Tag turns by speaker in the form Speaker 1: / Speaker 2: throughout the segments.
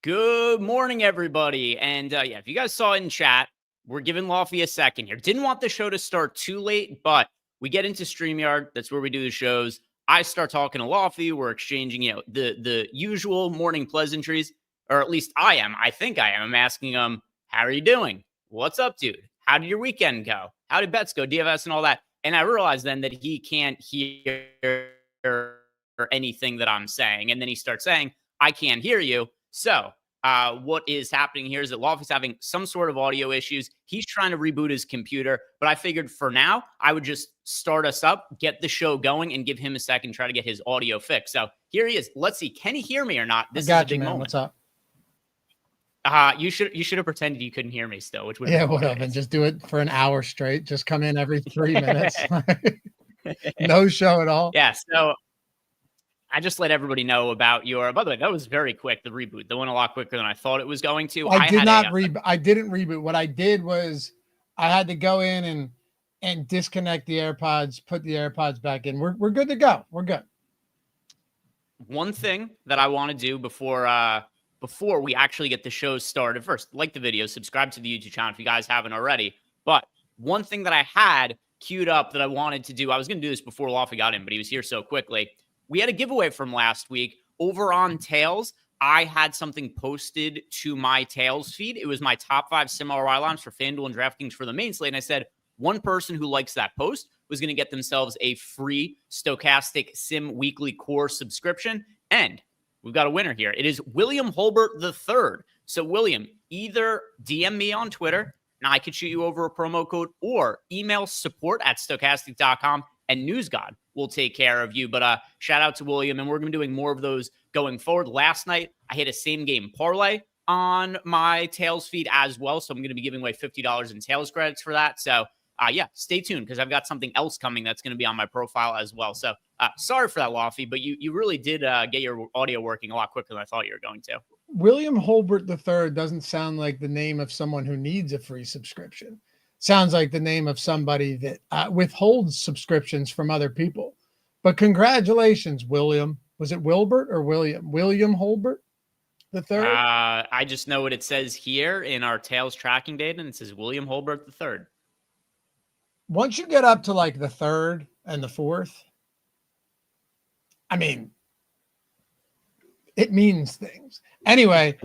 Speaker 1: Good morning, everybody. And if you guys saw in chat, we're giving Loughy a second here. Didn't want the show to start too late, but we get into StreamYard. That's where we do the shows. I start talking to Loughy. We're exchanging, the usual morning pleasantries, or at least I am. I think I am. I'm asking him, how are you doing? What's up, dude? How did your weekend go? How did bets go? DFS and all that. And I realized then that he can't hear anything that I'm saying. And then he starts saying, I can't hear you. So what is happening here is that Loughy's having some sort of audio issues. He's trying to reboot his computer, but I figured for now, I would just start us up, get the show going, and give him a second, try to get his audio fixed. So here he is. Let's see. Can he hear me or not? This is a big moment.
Speaker 2: What's up?
Speaker 1: You should have pretended you couldn't hear me still, which would
Speaker 2: have and just do it for an hour straight. Just come in every 3 minutes. No show at all.
Speaker 1: Yeah, so I just let everybody know about your. By the way, that was very quick. The reboot, that went a lot quicker than I thought it was going to.
Speaker 2: I didn't reboot. What I did was I had to go in and disconnect the AirPods, put the AirPods back in. We're good to go. We're good.
Speaker 1: One thing that I want to do before we actually get the show started, first, like the video, subscribe to the YouTube channel if you guys haven't already. But one thing that I had queued up that I wanted to do, I was going to do this before Loughy got in, but he was here so quickly. We had a giveaway from last week over on Tails. I had something posted to my Tails feed. It was my top 5 sim ROI lines for FanDuel and DraftKings for the main slate. And I said, one person who likes that post was going to get themselves a free Stokastic Sim Weekly Core subscription. And we've got a winner here. It is William Holbert III. So, William, either DM me on Twitter, and I could shoot you over a promo code, or email support@stokastic.com, and NewsGod will take care of you. But shout out to William, and we're going to be doing more of those going forward. Last night, I hit a same-game parlay on my Tails feed as well, so I'm going to be giving away $50 in Tails credits for that. So, stay tuned, because I've got something else coming that's going to be on my profile as well. So, sorry for that, Loughy, but you really did get your audio working a lot quicker than I thought you were going to.
Speaker 2: William Holbert III doesn't sound like the name of someone who needs a free subscription. Sounds like the name of somebody that withholds subscriptions from other people. But congratulations, William. Was it Wilbert or William? William Holbert III?
Speaker 1: I just know what it says here in our Tails tracking data, and it says William Holbert III.
Speaker 2: Once you get up to like the 3rd and the 4th, I mean, it means things. Anyway,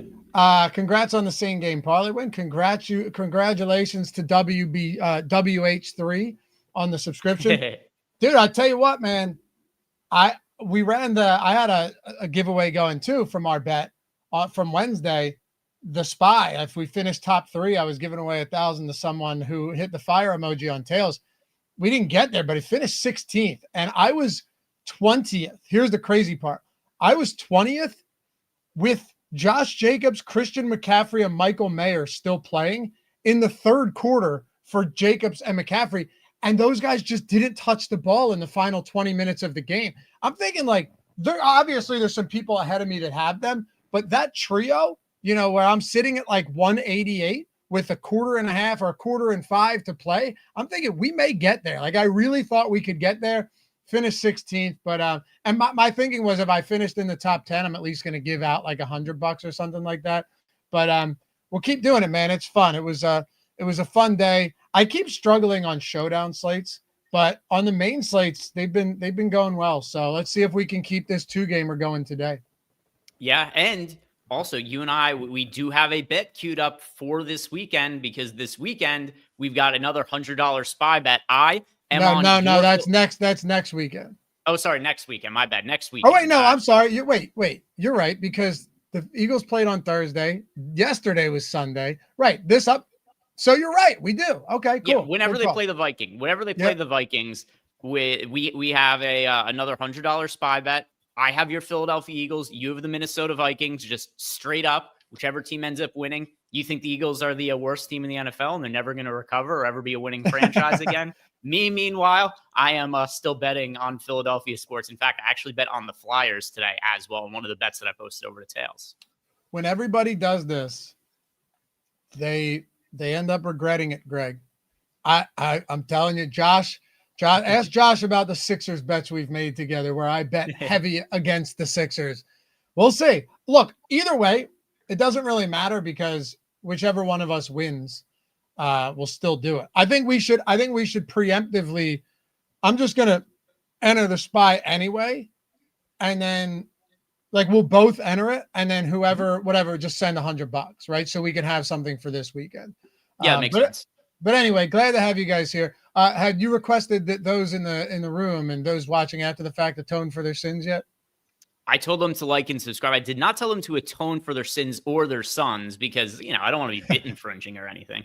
Speaker 2: congrats on the same game parlay win. Congratulations to WH3 on the subscription. Dude, I'll tell you what, man. I had a giveaway going too from our bet from Wednesday. The Spy. If we finished top 3, I was giving away $1,000 to someone who hit the fire emoji on Tails. We didn't get there, but he finished 16th, and I was 20th. Here's the crazy part. I was 20th with Josh Jacobs, Christian McCaffrey, and Michael Mayer still playing in the 3rd quarter for Jacobs and McCaffrey. And those guys just didn't touch the ball in the final 20 minutes of the game. I'm thinking like, there's some people ahead of me that have them, but that trio, where I'm sitting at like 188 with a 1.25 or 1.25 to play, I'm thinking we may get there. Like, I really thought we could get there. Finished 16th, but and my thinking was if I finished in the top 10, I'm at least going to give out like $100 or something like that. But we'll keep doing it, man. It's fun. It was a fun day. I keep struggling on showdown slates, but on the main slates, they've been going well. So let's see if we can keep this 2-gamer going today.
Speaker 1: Yeah, and also you and I, we do have a bet queued up for this weekend, because this weekend we've got another $100 spy bet. No,
Speaker 2: that's next weekend.
Speaker 1: Oh, sorry, next weekend. My bad. Next week.
Speaker 2: Oh, wait, no, I'm sorry. Wait. You're right, because the Eagles played on Thursday. Yesterday was Sunday. Right. So you're right. We do. Okay, cool.
Speaker 1: Yeah, whenever they play the Vikings, the Vikings, we have another $100 spy bet. I have your Philadelphia Eagles. You have the Minnesota Vikings. Just straight up, whichever team ends up winning. You think the Eagles are the worst team in the NFL and they're never going to recover or ever be a winning franchise again? Me, meanwhile, I am still betting on Philadelphia sports. In fact, I actually bet on the Flyers today as well, in one of the bets that I posted over to Tails.
Speaker 2: When everybody does this, they end up regretting it, Greg. I'm telling you, Josh, ask Josh about the Sixers bets we've made together where I bet heavy against the Sixers. We'll see. Look, either way, it doesn't really matter because whichever one of us wins, we'll still do it. I think we should preemptively. I'm just gonna enter the SPY anyway, and then like we'll both enter it, and then whatever, just send $100, right? So we can have something for this weekend.
Speaker 1: Yeah, it makes sense.
Speaker 2: But anyway, glad to have you guys here. Had you requested that those in the room and those watching after the fact atone for their sins yet?
Speaker 1: I told them to like and subscribe. I did not tell them to atone for their sins or their sons because, I don't want to be bit infringing or anything.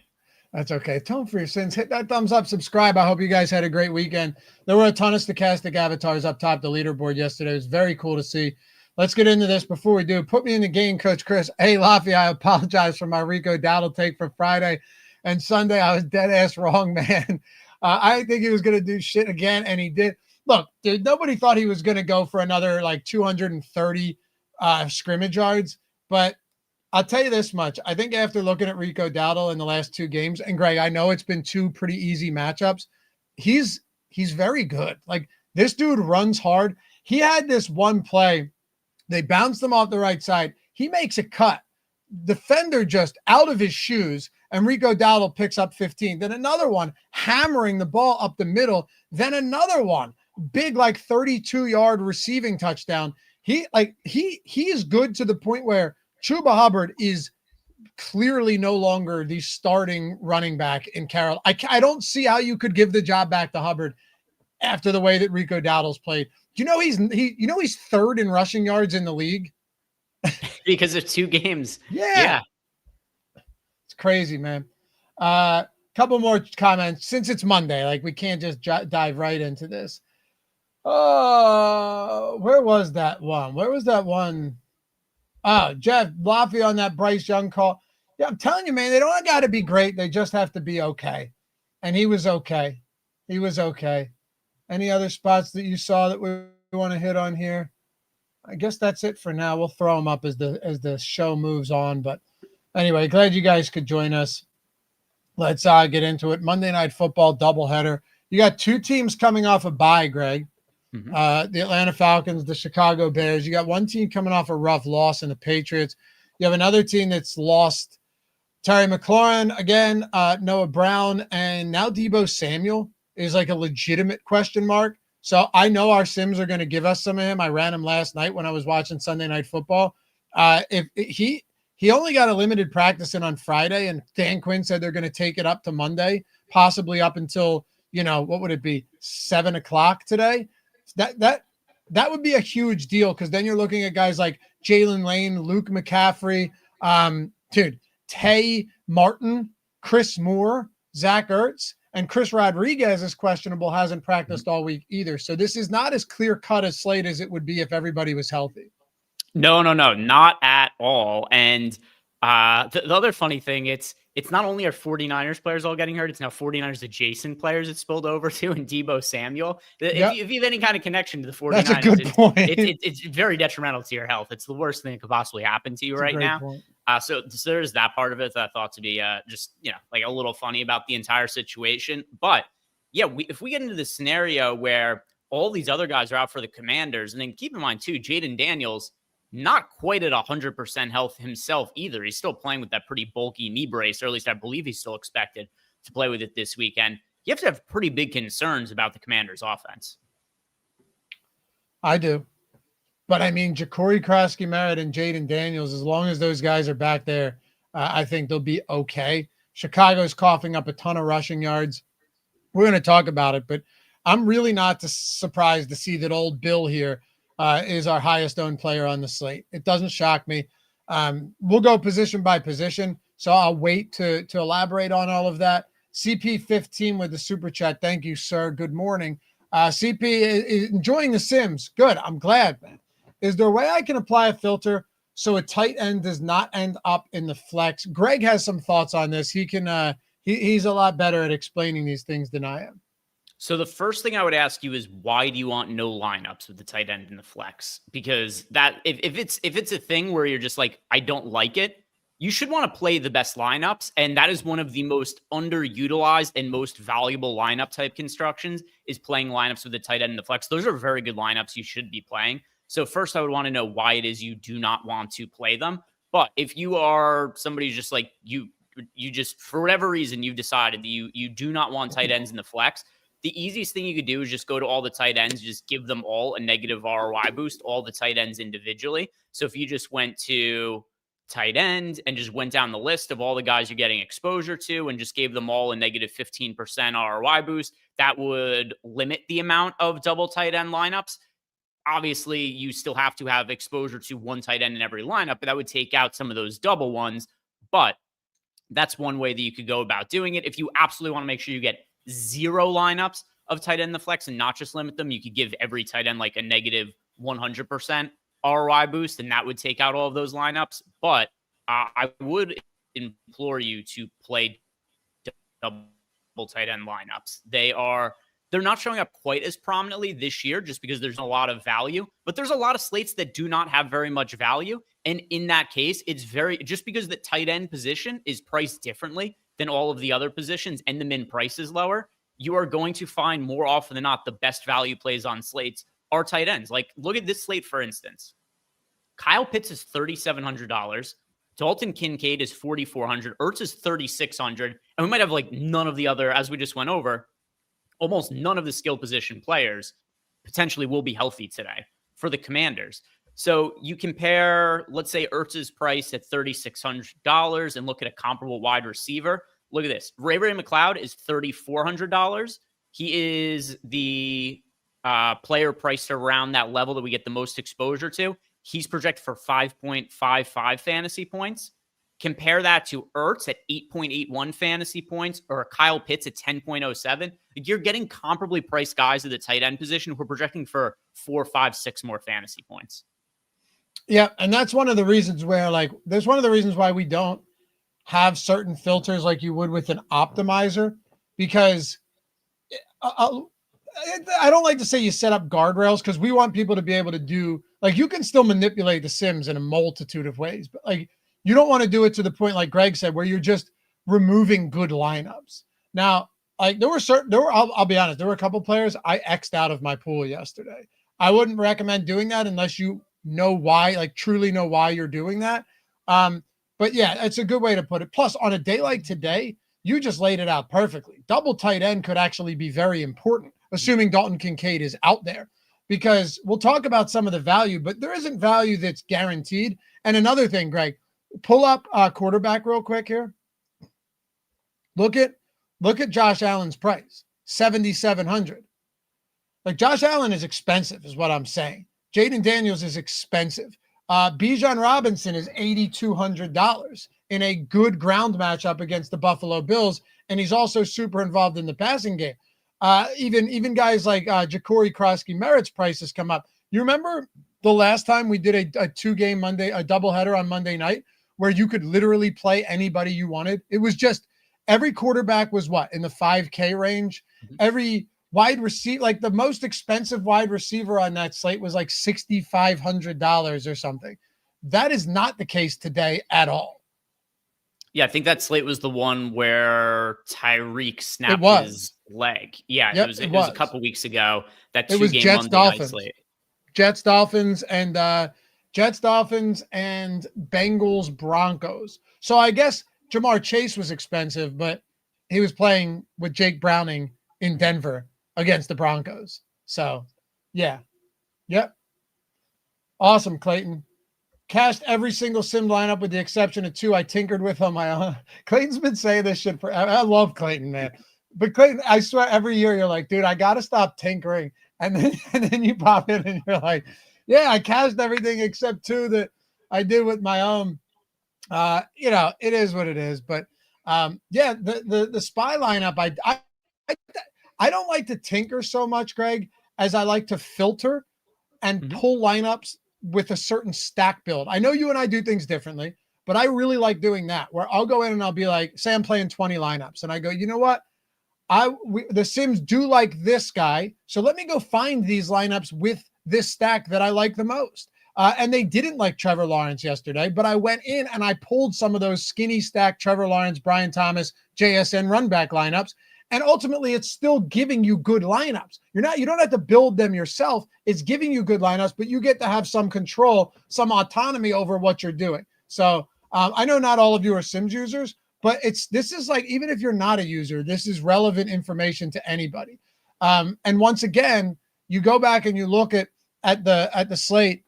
Speaker 2: That's okay. Atone for your sins. Hit that thumbs up, subscribe. I hope you guys had a great weekend. There were a ton of Stokastic avatars up top the leaderboard yesterday. It was very cool to see. Let's get into this. Before we do, put me in the game, Coach Chris. Hey, Loughy, I apologize for my Rico Dowdle take for Friday and Sunday. I was dead ass wrong, man. I think he was going to do shit again, and he did. Look, dude, nobody thought he was going to go for another like 230 scrimmage yards. But I'll tell you this much. I think after looking at Rico Dowdle in the last two games, and Greg, I know it's been two pretty easy matchups. He's very good. Like, this dude runs hard. He had this one play. They bounced him off the right side. He makes a cut. Defender just out of his shoes, and Rico Dowdle picks up 15. Then another one hammering the ball up the middle. Then another one. Big, like 32-yard receiving touchdown. He is good to the point where Chuba Hubbard is clearly no longer the starting running back in Carroll. I don't see how you could give the job back to Hubbard after the way that Rico Dowdle's played. Do you know he's third in rushing yards in the league?
Speaker 1: Because of 2 games.
Speaker 2: Yeah. It's crazy, man. Couple more comments. Since it's Monday, like we can't just dive right into this. Where was that one? Oh, Jeff Loughy on that Bryce Young call. Yeah, I'm telling you, man, they don't got to be great. They just have to be okay. And he was okay. Any other spots that you saw that we want to hit on here? I guess that's it for now. We'll throw them up as the show moves on. But anyway, glad you guys could join us. Let's get into it. Monday Night Football doubleheader. You got 2 teams coming off a bye, Greg. Mm-hmm. The Atlanta Falcons, the Chicago Bears. You got one team coming off a rough loss in the Patriots. You have another team that's lost Terry McLaurin again, Noah Brown, and now Deebo Samuel is like a legitimate question mark. So I know our Sims are going to give us some of him. I ran him last night when I was watching Sunday Night Football. If he only got a limited practice in on Friday, and Dan Quinn said they're going to take it up to Monday, possibly up until, what would it be, 7 o'clock today? That would be a huge deal, because then you're looking at guys like Jalen Lane, Luke McCaffrey, Tay Martin, Chris Moore, Zach Ertz, and Chris Rodriguez is questionable, hasn't practiced all week either. So this is not as clear-cut a slate as it would be if everybody was healthy.
Speaker 1: No, not at all. And the other funny thing, it's not only our 49ers players all getting hurt, it's now 49ers adjacent players it spilled over to, and Deebo Samuel. If you have any kind of connection to the 49ers,
Speaker 2: that's a good point.
Speaker 1: It's very detrimental to your health. It's the worst thing that could possibly happen to you right now. So there's that part of it that I thought to be just, like a little funny about the entire situation. But yeah, if we get into the scenario where all these other guys are out for the Commanders, and then keep in mind too, Jaden Daniels, not quite at 100% health himself either. He's still playing with that pretty bulky knee brace, or at least I believe he's still expected to play with it this weekend. You have to have pretty big concerns about the Commanders' offense.
Speaker 2: I do. But I mean, Ja'Cory Krosky-Merritt and Jaden Daniels, as long as those guys are back there, I think they'll be okay. Chicago's coughing up a ton of rushing yards. We're going to talk about it, but I'm really not surprised to see that old Bill here is our highest owned player on the slate. It doesn't shock me. We'll go position by position, so I'll wait to elaborate on all of that. CP15 with the super chat. Thank you, sir. Good morning. CP is enjoying the Sims. Good. I'm glad, man. Is there a way I can apply a filter so a tight end does not end up in the flex? Greg has some thoughts on this. He can. He's a lot better at explaining these things than I am.
Speaker 1: So the first thing I would ask you is, why do you want no lineups with the tight end in the flex? Because that if it's a thing where you're just like, I don't like it, you should want to play the best lineups. And that is one of the most underutilized and most valuable lineup type constructions, is playing lineups with the tight end in the flex. Those are very good lineups you should be playing. So first I would want to know why it is you do not want to play them. But if you are somebody who's just like you just, for whatever reason, you've decided that you do not want tight ends in the flex, the easiest thing you could do is just go to all the tight ends, just give them all a negative ROI boost, all the tight ends individually. So if you just went to tight end and just went down the list of all the guys you're getting exposure to and just gave them all a negative 15% ROI boost, that would limit the amount of double tight end lineups. Obviously, you still have to have exposure to one tight end in every lineup, but that would take out some of those double ones. But that's one way that you could go about doing it. If you absolutely want to make sure you get 0 lineups of tight end in the flex and not just limit them, you could give every tight end like a negative 100% ROI boost, and that would take out all of those lineups. But I would implore you to play double tight end lineups. They're not showing up quite as prominently this year just because there's a lot of value, but there's a lot of slates that do not have very much value. And in that case, it's just because the tight end position is priced differently than all of the other positions and the min price is lower, you are going to find more often than not the best value plays on slates are tight ends. Like, look at this slate, for instance. Kyle Pitts is $3,700. Dalton Kincaid is $4,400. Ertz is $3,600. And we might have like none of the other, as we just went over, almost none of the skill position players potentially will be healthy today for the Commanders. So you compare, let's say, Ertz's price at $3,600 and look at a comparable wide receiver. Look at this. Ray McLeod is $3,400. He is the player priced around that level that we get the most exposure to. He's projected for 5.55 fantasy points. Compare that to Ertz at 8.81 fantasy points or Kyle Pitts at 10.07. You're getting comparably priced guys at the tight end position who are projecting for 4, 5, 6 more fantasy points.
Speaker 2: Yeah, and that's one of the reasons where, like, there's one of the reasons why we don't have certain filters like you would with an optimizer, because I don't like to say you set up guardrails because we want people to be able to do, like, you can still manipulate the sims in a multitude of ways, but like, you don't want to do it to the point, like Greg said, where you're just removing good lineups. Now, like I'll be honest, there were a couple players I X'd out of my pool yesterday. I wouldn't recommend doing that unless you know why, like truly know why you're doing that. But yeah, it's a good way to put it. Plus, on a day like today, you just laid it out perfectly. Double tight end could actually be very important, assuming Dalton Kincaid is out there, because we'll talk about some of the value, but there isn't value that's guaranteed. And another thing, Greg, pull up quarterback real quick here. Look at Josh Allen's price, $7,700. Like, Josh Allen is expensive, is what I'm saying. Jaden Daniels is expensive. Bijan Robinson is $8,200 in a good ground matchup against the Buffalo Bills, and he's also super involved in the passing game. Even guys like Ja'Cory Krosky-Merritt's prices come up. You remember the last time we did a 2-game Monday, a doubleheader on Monday night, where you could literally play anybody you wanted? It was just every quarterback was what, in the 5K range? Mm-hmm. Every wide receiver, like the most expensive wide receiver on that slate was like $6,500 or something. That is not the case today at all.
Speaker 1: Yeah, I think that slate was the one where Tyreek snapped his leg. Yeah,
Speaker 2: yep,
Speaker 1: it was a couple weeks ago. That 2-game
Speaker 2: Jets,
Speaker 1: Monday
Speaker 2: Dolphins.
Speaker 1: night slate.
Speaker 2: Jets, Dolphins, and Bengals, Broncos. So I guess Jamar Chase was expensive, but he was playing with Jake Browning in Denver against the Broncos. So, yeah. Yep. Awesome, Clayton. Cashed every single sim lineup with the exception of 2 I tinkered with on my own. Clayton's been saying this shit for, I love Clayton, man. But Clayton, I swear every year you're like, dude, I got to stop tinkering. And then you pop in and you're like, yeah, I cashed everything except 2 that I did with my own. It is what it is. But yeah, the spy lineup, I don't like to tinker so much, Greg, as I like to filter and pull lineups with a certain stack build. I know you and I do things differently, but I really like doing that, where I'll go in and I'll be like, say I'm playing 20 lineups and I go, you know what? The Sims do like this guy, so let me go find these lineups with this stack that I like the most. And they didn't like Trevor Lawrence yesterday, but I went in and I pulled some of those skinny stack Trevor Lawrence, Brian Thomas, JSN run back lineups. And ultimately, it's still giving you good lineups. You don't have to build them yourself. It's giving you good lineups, but you get to have some control, some autonomy over what you're doing. So I know not all of you are Sims users, but this is like, even if you're not a user, this is relevant information to anybody. And once again, you go back and you look at the slate,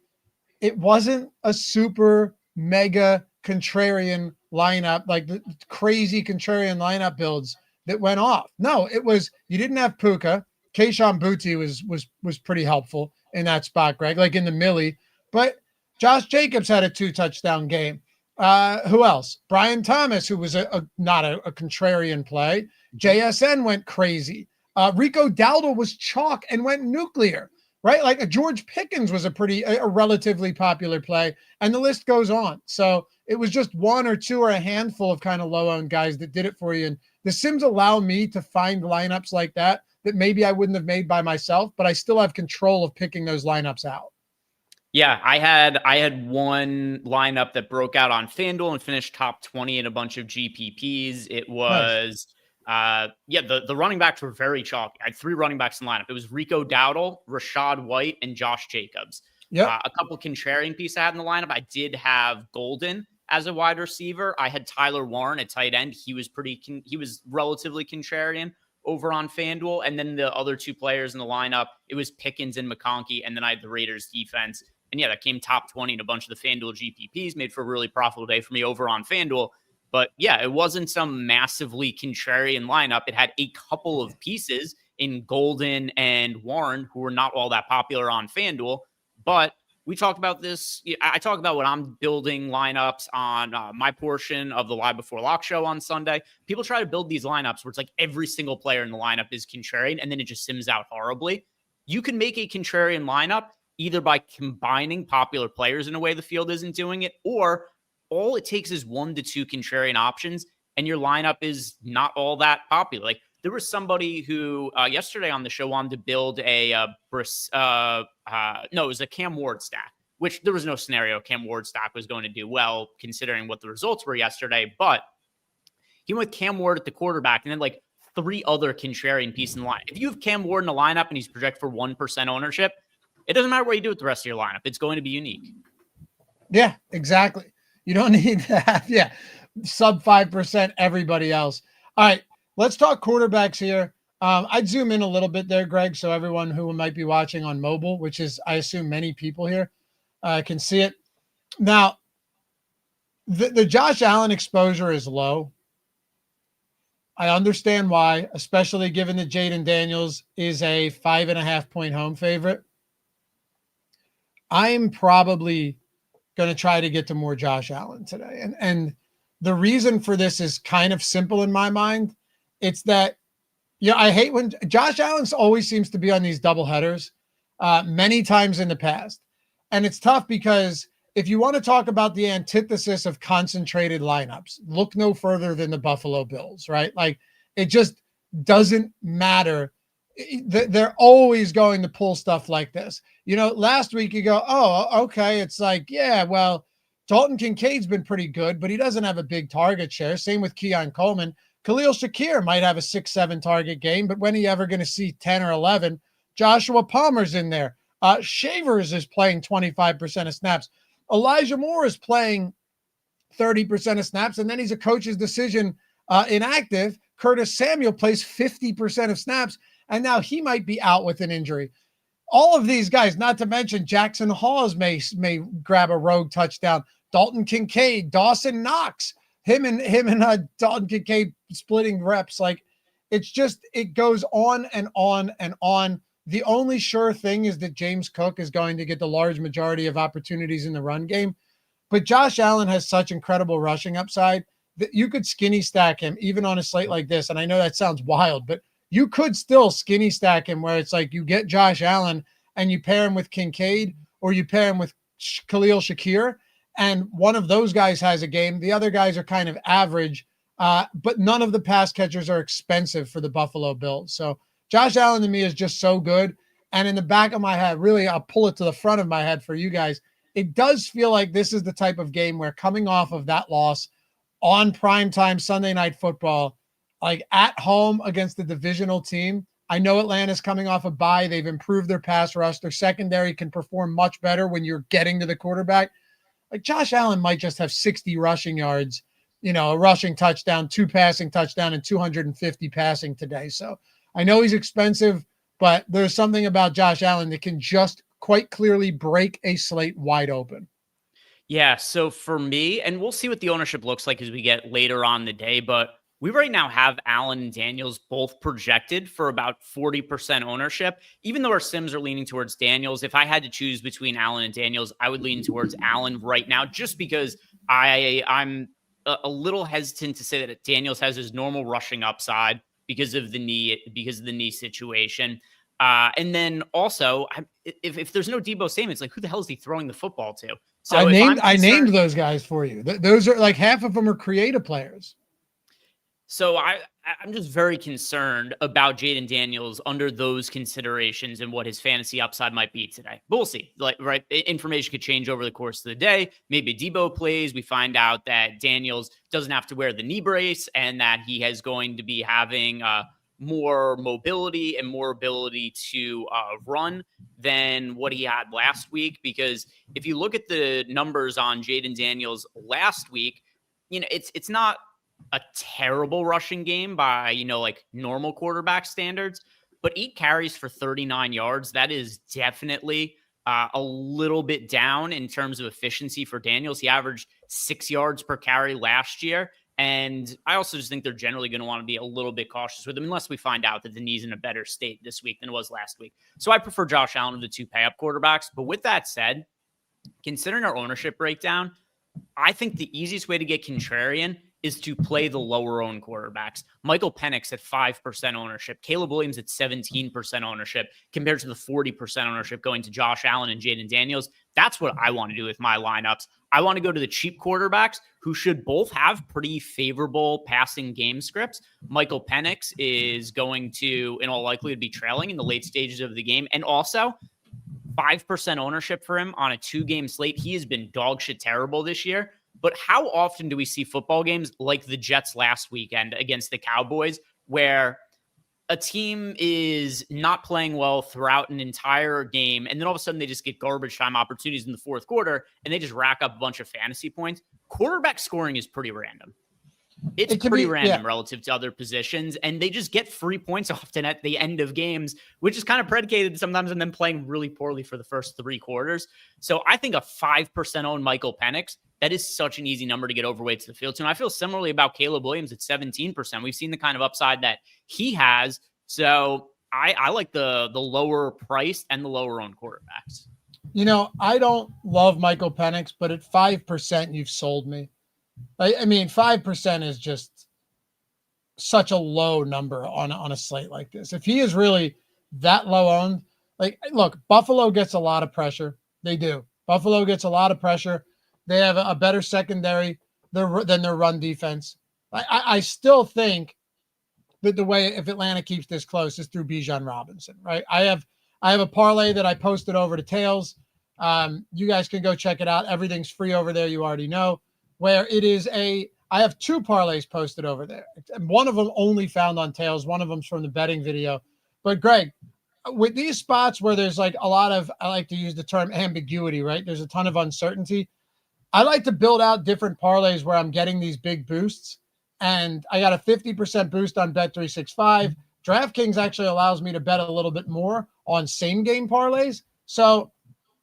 Speaker 2: it wasn't a super mega contrarian lineup, like the crazy contrarian lineup builds that went off. No, it was, you didn't have Puka. Kayshon Boutte was pretty helpful in that spot, Greg, like in the Millie. But Josh Jacobs had a 2-touchdown game. Who else? Brian Thomas, who was not a contrarian play. JSN went crazy. Rico Dowdle was chalk and went nuclear, right? Like a George Pickens was a relatively popular play, and the list goes on. So it was just one or two or a handful of kind of low-owned guys that did it for you. And the Sims allow me to find lineups like that maybe I wouldn't have made by myself, but I still have control of picking those lineups out.
Speaker 1: Yeah, I had one lineup that broke out on FanDuel and finished top 20 in a bunch of GPPs. It was, nice. The running backs were very chalky. I had 3 running backs in the lineup. It was Rico Dowdle, Rashad White, and Josh Jacobs.
Speaker 2: Yeah,
Speaker 1: a couple contrarian pieces I had in the lineup. I did have Golden as a wide receiver. I had Tyler Warren at tight end. He was relatively contrarian over on FanDuel. And then the other 2 players in the lineup, it was Pickens and McConkey. And then I had the Raiders defense. And yeah, that came top 20 in a bunch of the FanDuel GPPs, made for a really profitable day for me over on FanDuel. But yeah, it wasn't some massively contrarian lineup. It had a couple of pieces in Golden and Warren, who were not all that popular on FanDuel. But we talked about this. I talk about when I'm building lineups on my portion of the Live Before Lock show on Sunday. People try to build these lineups where it's like every single player in the lineup is contrarian, and then it just sims out horribly. You can make a contrarian lineup either by combining popular players in a way the field isn't doing it, or all it takes is 1 to 2 contrarian options, and your lineup is not all that popular. Like, there was somebody who yesterday on the show wanted to build it was a Cam Ward stack, which there was no scenario Cam Ward stack was going to do well considering what the results were yesterday. But he went with Cam Ward at the quarterback and then like 3 other contrarian pieces in the line. If you have Cam Ward in the lineup and he's projected for 1% ownership, it doesn't matter what you do with the rest of your lineup. It's going to be unique.
Speaker 2: Yeah, exactly. You don't need to have, sub 5% everybody else. All right. Let's talk quarterbacks here. I'd zoom in a little bit there, Greg, so everyone who might be watching on mobile, which is, I assume, many people here, can see it. Now, the Josh Allen exposure is low. I understand why, especially given that Jaden Daniels is a 5.5-point home favorite. I'm probably going to try to get to more Josh Allen today. And the reason for this is kind of simple in my mind. It's that, I hate when Josh Allen always seems to be on these double headers many times in the past. And it's tough because if you want to talk about the antithesis of concentrated lineups, look no further than the Buffalo Bills, right? Like, it just doesn't matter. They're always going to pull stuff like this. Last week you go, oh, okay. It's like, yeah, well, Dalton Kincaid's been pretty good, but he doesn't have a big target share. Same with Keon Coleman. Khalil Shakir might have a 6-7 target game, but when are you ever going to see 10 or 11? Joshua Palmer's in there. Shavers is playing 25% of snaps. Elijah Moore is playing 30% of snaps, and then he's a coach's decision inactive. Curtis Samuel plays 50% of snaps, and now he might be out with an injury. All of these guys, not to mention Jackson Hawes may grab a rogue touchdown. Dalton Kincaid, Dawson Knox, him and Dalton Kincaid splitting reps. Like, it goes on and on and on. The only sure thing is that James Cook is going to get the large majority of opportunities in the run game. But Josh Allen has such incredible rushing upside that you could skinny stack him even on a slate like this. And I know that sounds wild, but you could still skinny stack him where it's like you get Josh Allen and you pair him with Kincaid or you pair him with Khalil Shakir, and one of those guys has a game. The other guys are kind of average, but none of the pass catchers are expensive for the Buffalo Bills. So Josh Allen to me is just so good. And in the back of my head, really, I'll pull it to the front of my head for you guys. It does feel like this is the type of game where coming off of that loss on primetime Sunday Night Football, like at home against the divisional team, I know Atlanta's coming off a bye. They've improved their pass rush. Their secondary can perform much better when you're getting to the quarterback. Like Josh Allen might just have 60 rushing yards, a rushing touchdown, 2 passing touchdown, and 250 passing today. So I know he's expensive, but there's something about Josh Allen that can just quite clearly break a slate wide open.
Speaker 1: Yeah, so for me, and we'll see what the ownership looks like as we get later on the day, but we right now have Allen and Daniels both projected for about 40% ownership. Even though our sims are leaning towards Daniels, if I had to choose between Allen and Daniels, I would lean towards Allen right now, just because I'm a little hesitant to say that Daniels has his normal rushing upside because of the knee situation. And then also, if there's no Deebo Samuel, it's like, who the hell is he throwing the football to? So
Speaker 2: I named those guys for you. Those are like half of them are creative players.
Speaker 1: So I'm just very concerned about Jaden Daniels under those considerations and what his fantasy upside might be today. But we'll see. Right, information could change over the course of the day. Maybe Deebo plays. We find out that Daniels doesn't have to wear the knee brace and that he is going to be having more mobility and more ability to run than what he had last week. Because if you look at the numbers on Jaden Daniels last week, it's not a terrible rushing game by, like normal quarterback standards, but 8 carries for 39 yards. That is definitely a little bit down in terms of efficiency for Daniels. He averaged 6 yards per carry last year. And I also just think they're generally going to want to be a little bit cautious with him unless we find out that the knee's in a better state this week than it was last week. So I prefer Josh Allen of the 2 pay-up quarterbacks. But with that said, considering our ownership breakdown, I think the easiest way to get contrarian is to play the lower owned quarterbacks. Michael Penix at 5% ownership, Caleb Williams at 17% ownership compared to the 40% ownership going to Josh Allen and Jaden Daniels. That's what I want to do with my lineups. I want to go to the cheap quarterbacks who should both have pretty favorable passing game scripts. Michael Penix is going to, in all likelihood, be trailing in the late stages of the game. And also 5% ownership for him on a 2-game slate. He has been dog shit terrible this year. But how often do we see football games like the Jets last weekend against the Cowboys, where a team is not playing well throughout an entire game, and then all of a sudden they just get garbage time opportunities in the fourth quarter, and they just rack up a bunch of fantasy points? Quarterback scoring is pretty random. It's pretty random relative to other positions, and they just get free points often at the end of games, which is kind of predicated sometimes on them playing really poorly for the first 3 quarters. So I think a 5% owned Michael Penix, that is such an easy number to get overweight to the field to. And I feel similarly about Caleb Williams at 17%. We've seen the kind of upside that he has. So I like the lower price and the lower owned quarterbacks.
Speaker 2: I don't love Michael Penix, but at 5%, you've sold me. I mean, 5% is just such a low number on a slate like this. If he is really that low owned, like, look, Buffalo gets a lot of pressure. They do. Buffalo gets a lot of pressure. They have a better secondary than their run defense. I still think that the way, if Atlanta keeps this close, is through Bijan Robinson, right? I have a parlay that I posted over to Tails. You guys can go check it out. Everything's free over there. You already know. Where it is I have 2 parlays posted over there. And one of them only found on Tails. One of them's from the betting video. But Greg, with these spots where there's like a lot of, I like to use the term ambiguity, right? There's a ton of uncertainty. I like to build out different parlays where I'm getting these big boosts. And I got a 50% boost on Bet365. DraftKings actually allows me to bet a little bit more on same game parlays. So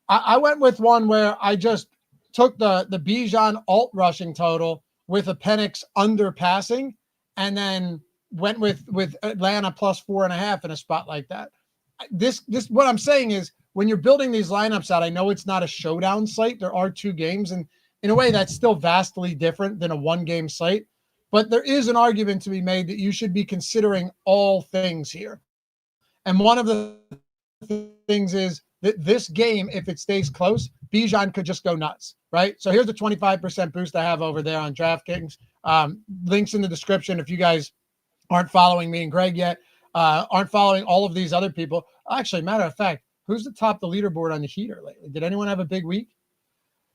Speaker 2: I went with one where I just took the Bijan alt rushing total with a Penix under passing, and then went with Atlanta plus 4.5 in a spot like that. This what I'm saying is, when you're building these lineups out, I know it's not a showdown slate. There are 2 games, and in a way that's still vastly different than a 1-game slate. But there is an argument to be made that you should be considering all things here. And one of the things is that this game, if it stays close, Bijan could just go nuts, right? So here's the 25% boost I have over there on DraftKings. Links in the description if you guys aren't following me and Greg yet, aren't following all of these other people. Actually, matter of fact, who's the top the leaderboard on the heater lately? Did anyone have a big week?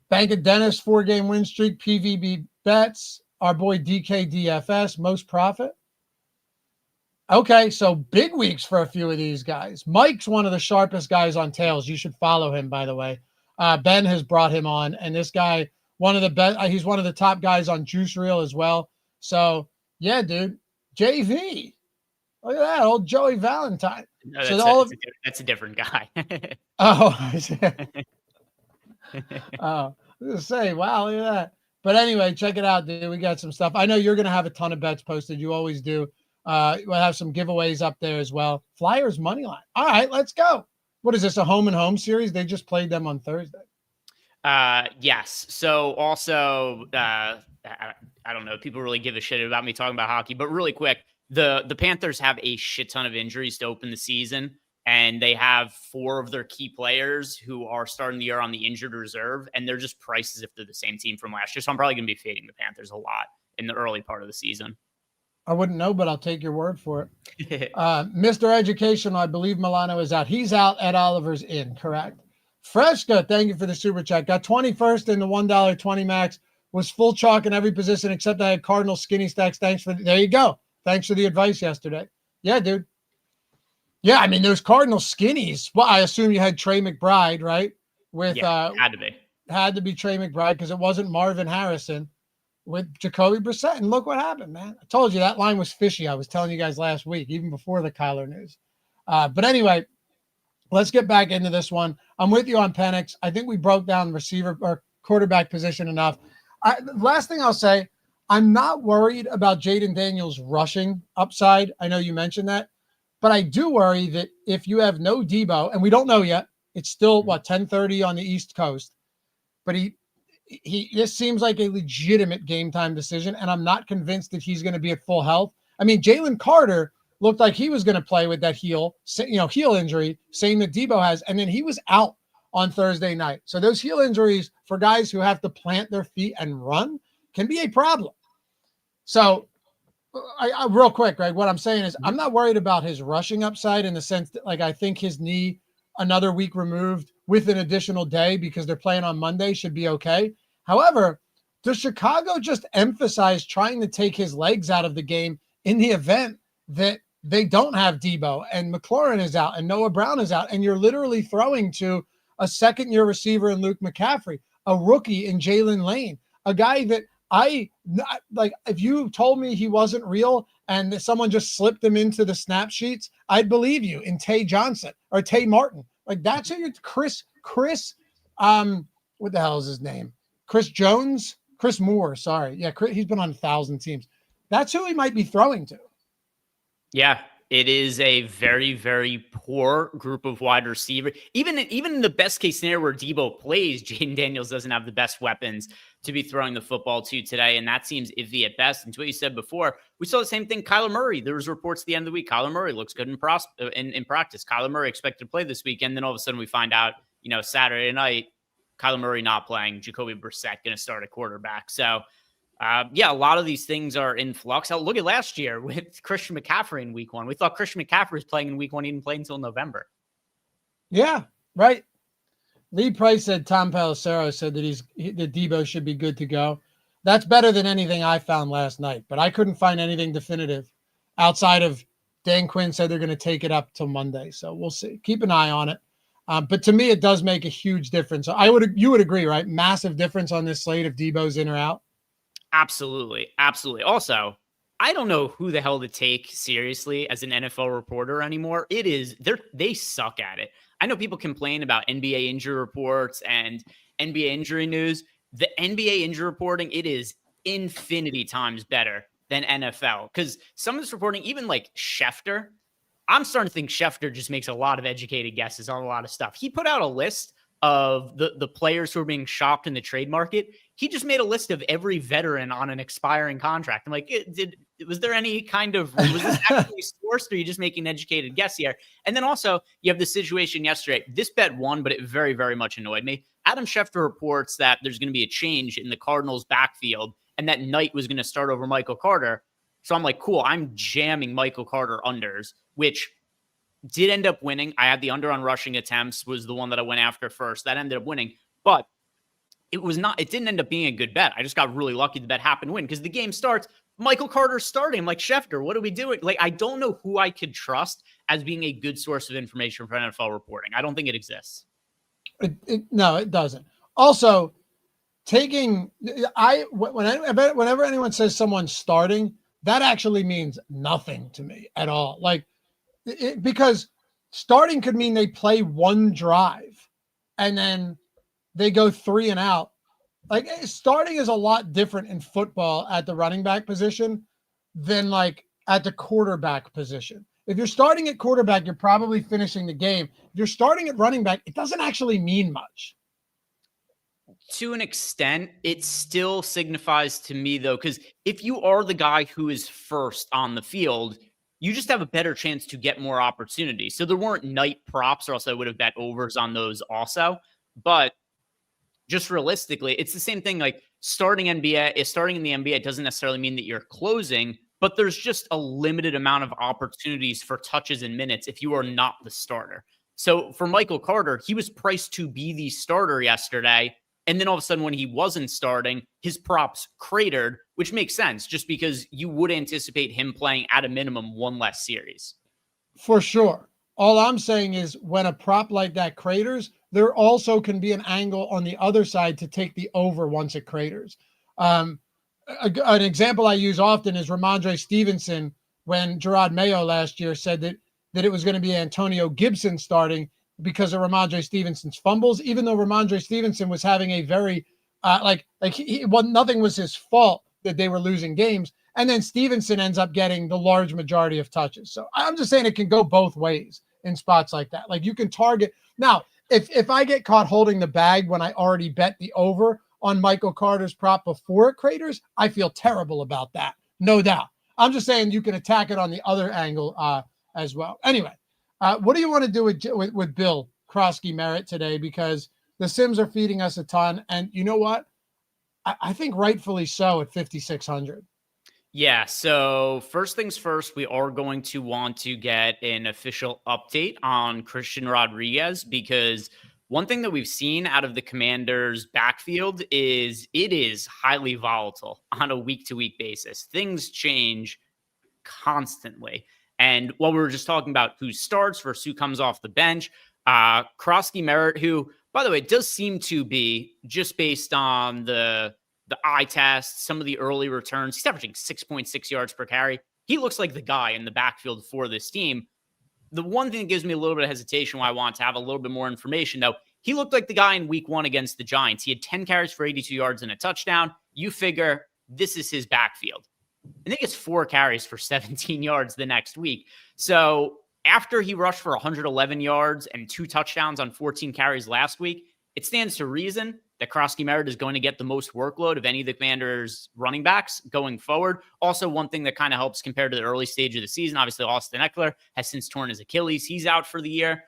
Speaker 2: Bank of Dennis, 4-game win streak, PVB bets. Our boy DK DFS, most profit. Okay, so big weeks for a few of these guys. Mike's one of the sharpest guys on Tails. You should follow him, by the way. Ben has brought him on, and this guy one of the best. He's one of the top guys on Juice Reel as well. So yeah, dude, JV. Look at that, old Joey Valentine.
Speaker 1: No, that's a different guy.
Speaker 2: Oh, oh, I was gonna say, wow, look at that. But anyway, check it out, dude. We got some stuff. I know you're gonna have a ton of bets posted. You always do. We'll have some giveaways up there as well. Flyers money line. All right, let's go. What is this? A home and home series? They just played them on Thursday.
Speaker 1: Yes. So also, I don't know. People really give a shit about me talking about hockey, but really quick, the Panthers have a shit ton of injuries to open the season, and they have 4 of their key players who are starting the year on the injured reserve, and they're just priced as if they're the same team from last year. So I'm probably going to be fading the Panthers a lot in the early part of the season.
Speaker 2: I wouldn't know, but I'll take your word for it. Mr. Education, I believe Milano is out. He's out. Ed Oliver's in, correct? Fresca, thank you for the super chat. Got 21st in the $1.20 max. Was full chalk in every position except I had Cardinal skinny stacks. There you go. Thanks for the advice yesterday. Yeah, dude. Yeah, I mean, those Cardinal skinnies. Well, I assume you had Trey McBride, right? Had to be Trey McBride because it wasn't Marvin Harrison with Jacoby Brissett. And look what happened, man. I told you that line was fishy. I was telling you guys last week, even before the Kyler news. But anyway, let's get back into this one. I'm with you on Penix. I think we broke down receiver or quarterback position enough. Last thing I'll say, I'm not worried about Jaden Daniels' rushing upside. I know you mentioned that, but I do worry that if you have no Debo, and we don't know yet, it's still 10:30 on the East Coast, but this seems like a legitimate game time decision, and I'm not convinced that he's going to be at full health. I mean, Jalen Carter looked like he was going to play with that heel injury, saying that Debo has, and then he was out on Thursday night. So those heel injuries for guys who have to plant their feet and run can be a problem. So I real quick, Greg, what I'm saying is I'm not worried about his rushing upside in the sense that, like, I think his knee another week removed with an additional day because they're playing on Monday should be okay. However, does Chicago just emphasize trying to take his legs out of the game in the event that they don't have Debo and McLaurin is out and Noah Brown is out, and you're literally throwing to a second-year receiver in Luke McCaffrey, a rookie in Jalen Lane, a guy that if you told me he wasn't real and someone just slipped him into the snap sheets, I'd believe you, in Tay Johnson or Tay Martin. Like, that's who you're Chris, what the hell is his name? Chris Moore. Sorry. Yeah. He's been on 1,000 teams. That's who he might be throwing to.
Speaker 1: Yeah. It is a very, very poor group of wide receivers. Even in the best case scenario where Debo plays, Jaden Daniels doesn't have the best weapons to be throwing the football to today, and that seems iffy at best. And to what you said before, we saw the same thing. Kyler Murray, there was reports at the end of the week. Kyler Murray looks good in practice. Kyler Murray expected to play this weekend. Then all of a sudden we find out, Saturday night, Kyler Murray not playing, Jacoby Brissett going to start at quarterback. So, a lot of these things are in flux. Look at last year with Christian McCaffrey in week 1. We thought Christian McCaffrey was playing in week 1. He didn't play until November.
Speaker 2: Yeah, right. Lee Price said Tom Pelissero said that Debo should be good to go. That's better than anything I found last night, but I couldn't find anything definitive outside of Dan Quinn said they're going to take it up till Monday. So we'll see. Keep an eye on it. But to me, it does make a huge difference. You would agree, right? Massive difference on this slate if Debo's in or out.
Speaker 1: Absolutely. Absolutely. Also, I don't know who the hell to take seriously as an NFL reporter anymore. They suck at it. I know people complain about NBA injury reports and NBA injury news. The NBA injury reporting, it is infinity times better than NFL. Because some of this reporting, even like Schefter, I'm starting to think Schefter just makes a lot of educated guesses on a lot of stuff. He put out a list of the players who are being shopped in the trade market. He just made a list of every veteran on an expiring contract. I'm like, was there any kind of, was this actually sourced, or are you just making an educated guess here? And then also you have the situation yesterday. This bet won, but it very, very much annoyed me. Adam Schefter reports that there's going to be a change in the Cardinals backfield and that Knight was going to start over Michael Carter. So I'm like, cool, I'm jamming Michael Carter unders, which did end up winning. I had the under on rushing attempts, was the one that I went after first. That ended up winning, but it didn't end up being a good bet. I just got really lucky the bet happened to win because the game starts, Michael Carter's starting. I'm like, Schefter, what are we doing? Like, I don't know who I could trust as being a good source of information for NFL reporting. I don't think it exists.
Speaker 2: No, it doesn't. Also, whenever anyone says someone's starting, that actually means nothing to me at all. Like, because starting could mean they play one drive and then they go 3 and out. Like, starting is a lot different in football at the running back position than like at the quarterback position. If you're starting at quarterback, you're probably finishing the game. If you're starting at running back, it doesn't actually mean much.
Speaker 1: To an extent, it still signifies to me, though, because if you are the guy who is first on the field, you just have a better chance to get more opportunities. So there weren't night props, or else I would have bet overs on those also. But just realistically, it's the same thing. Like, starting in the NBA doesn't necessarily mean that you're closing, but there's just a limited amount of opportunities for touches and minutes if you are not the starter. So for Michael Carter, he was priced to be the starter yesterday. And then all of a sudden, when he wasn't starting, his props cratered, which makes sense just because you would anticipate him playing at a minimum one less series.
Speaker 2: For sure. All I'm saying is when a prop like that craters, there also can be an angle on the other side to take the over once it craters. An example I use often is Ramondre Stevenson, when Gerard Mayo last year said that it was going to be Antonio Gibson starting because of Ramondre Stevenson's fumbles, even though Ramondre Stevenson was having a very, nothing was his fault that they were losing games. And then Stevenson ends up getting the large majority of touches. So I'm just saying it can go both ways in spots like that. Like, you can target. Now, if I get caught holding the bag when I already bet the over on Michael Carter's prop before it craters, I feel terrible about that. No doubt. I'm just saying you can attack it on the other angle as well. Anyway, what do you want to do with Bill Krosky-Merritt today? Because the Sims are feeding us a ton. And you know what? I think rightfully so at 5,600.
Speaker 1: Yeah, so first things first, we are going to want to get an official update on Christian Rodriguez, because one thing that we've seen out of the Commanders' backfield is it is highly volatile on a week-to-week basis. Things change constantly. And while we were just talking about who starts versus who comes off the bench, Krosky-Merritt, who, by the way, does seem to be, just based on the eye test, some of the early returns, he's averaging 6.6 yards per carry. He looks like the guy in the backfield for this team. The one thing that gives me a little bit of hesitation why I want to have a little bit more information, though, he looked like the guy in week 1 against the Giants. He had 10 carries for 82 yards and a touchdown. You figure this is his backfield. I think it's 4 carries for 17 yards the next week. So after he rushed for 111 yards and 2 touchdowns on 14 carries last week, it stands to reason that Krosky-Merritt is going to get the most workload of any of the Commanders' running backs going forward. Also, one thing that kind of helps compared to the early stage of the season, obviously Austin Eckler has since torn his Achilles. He's out for the year.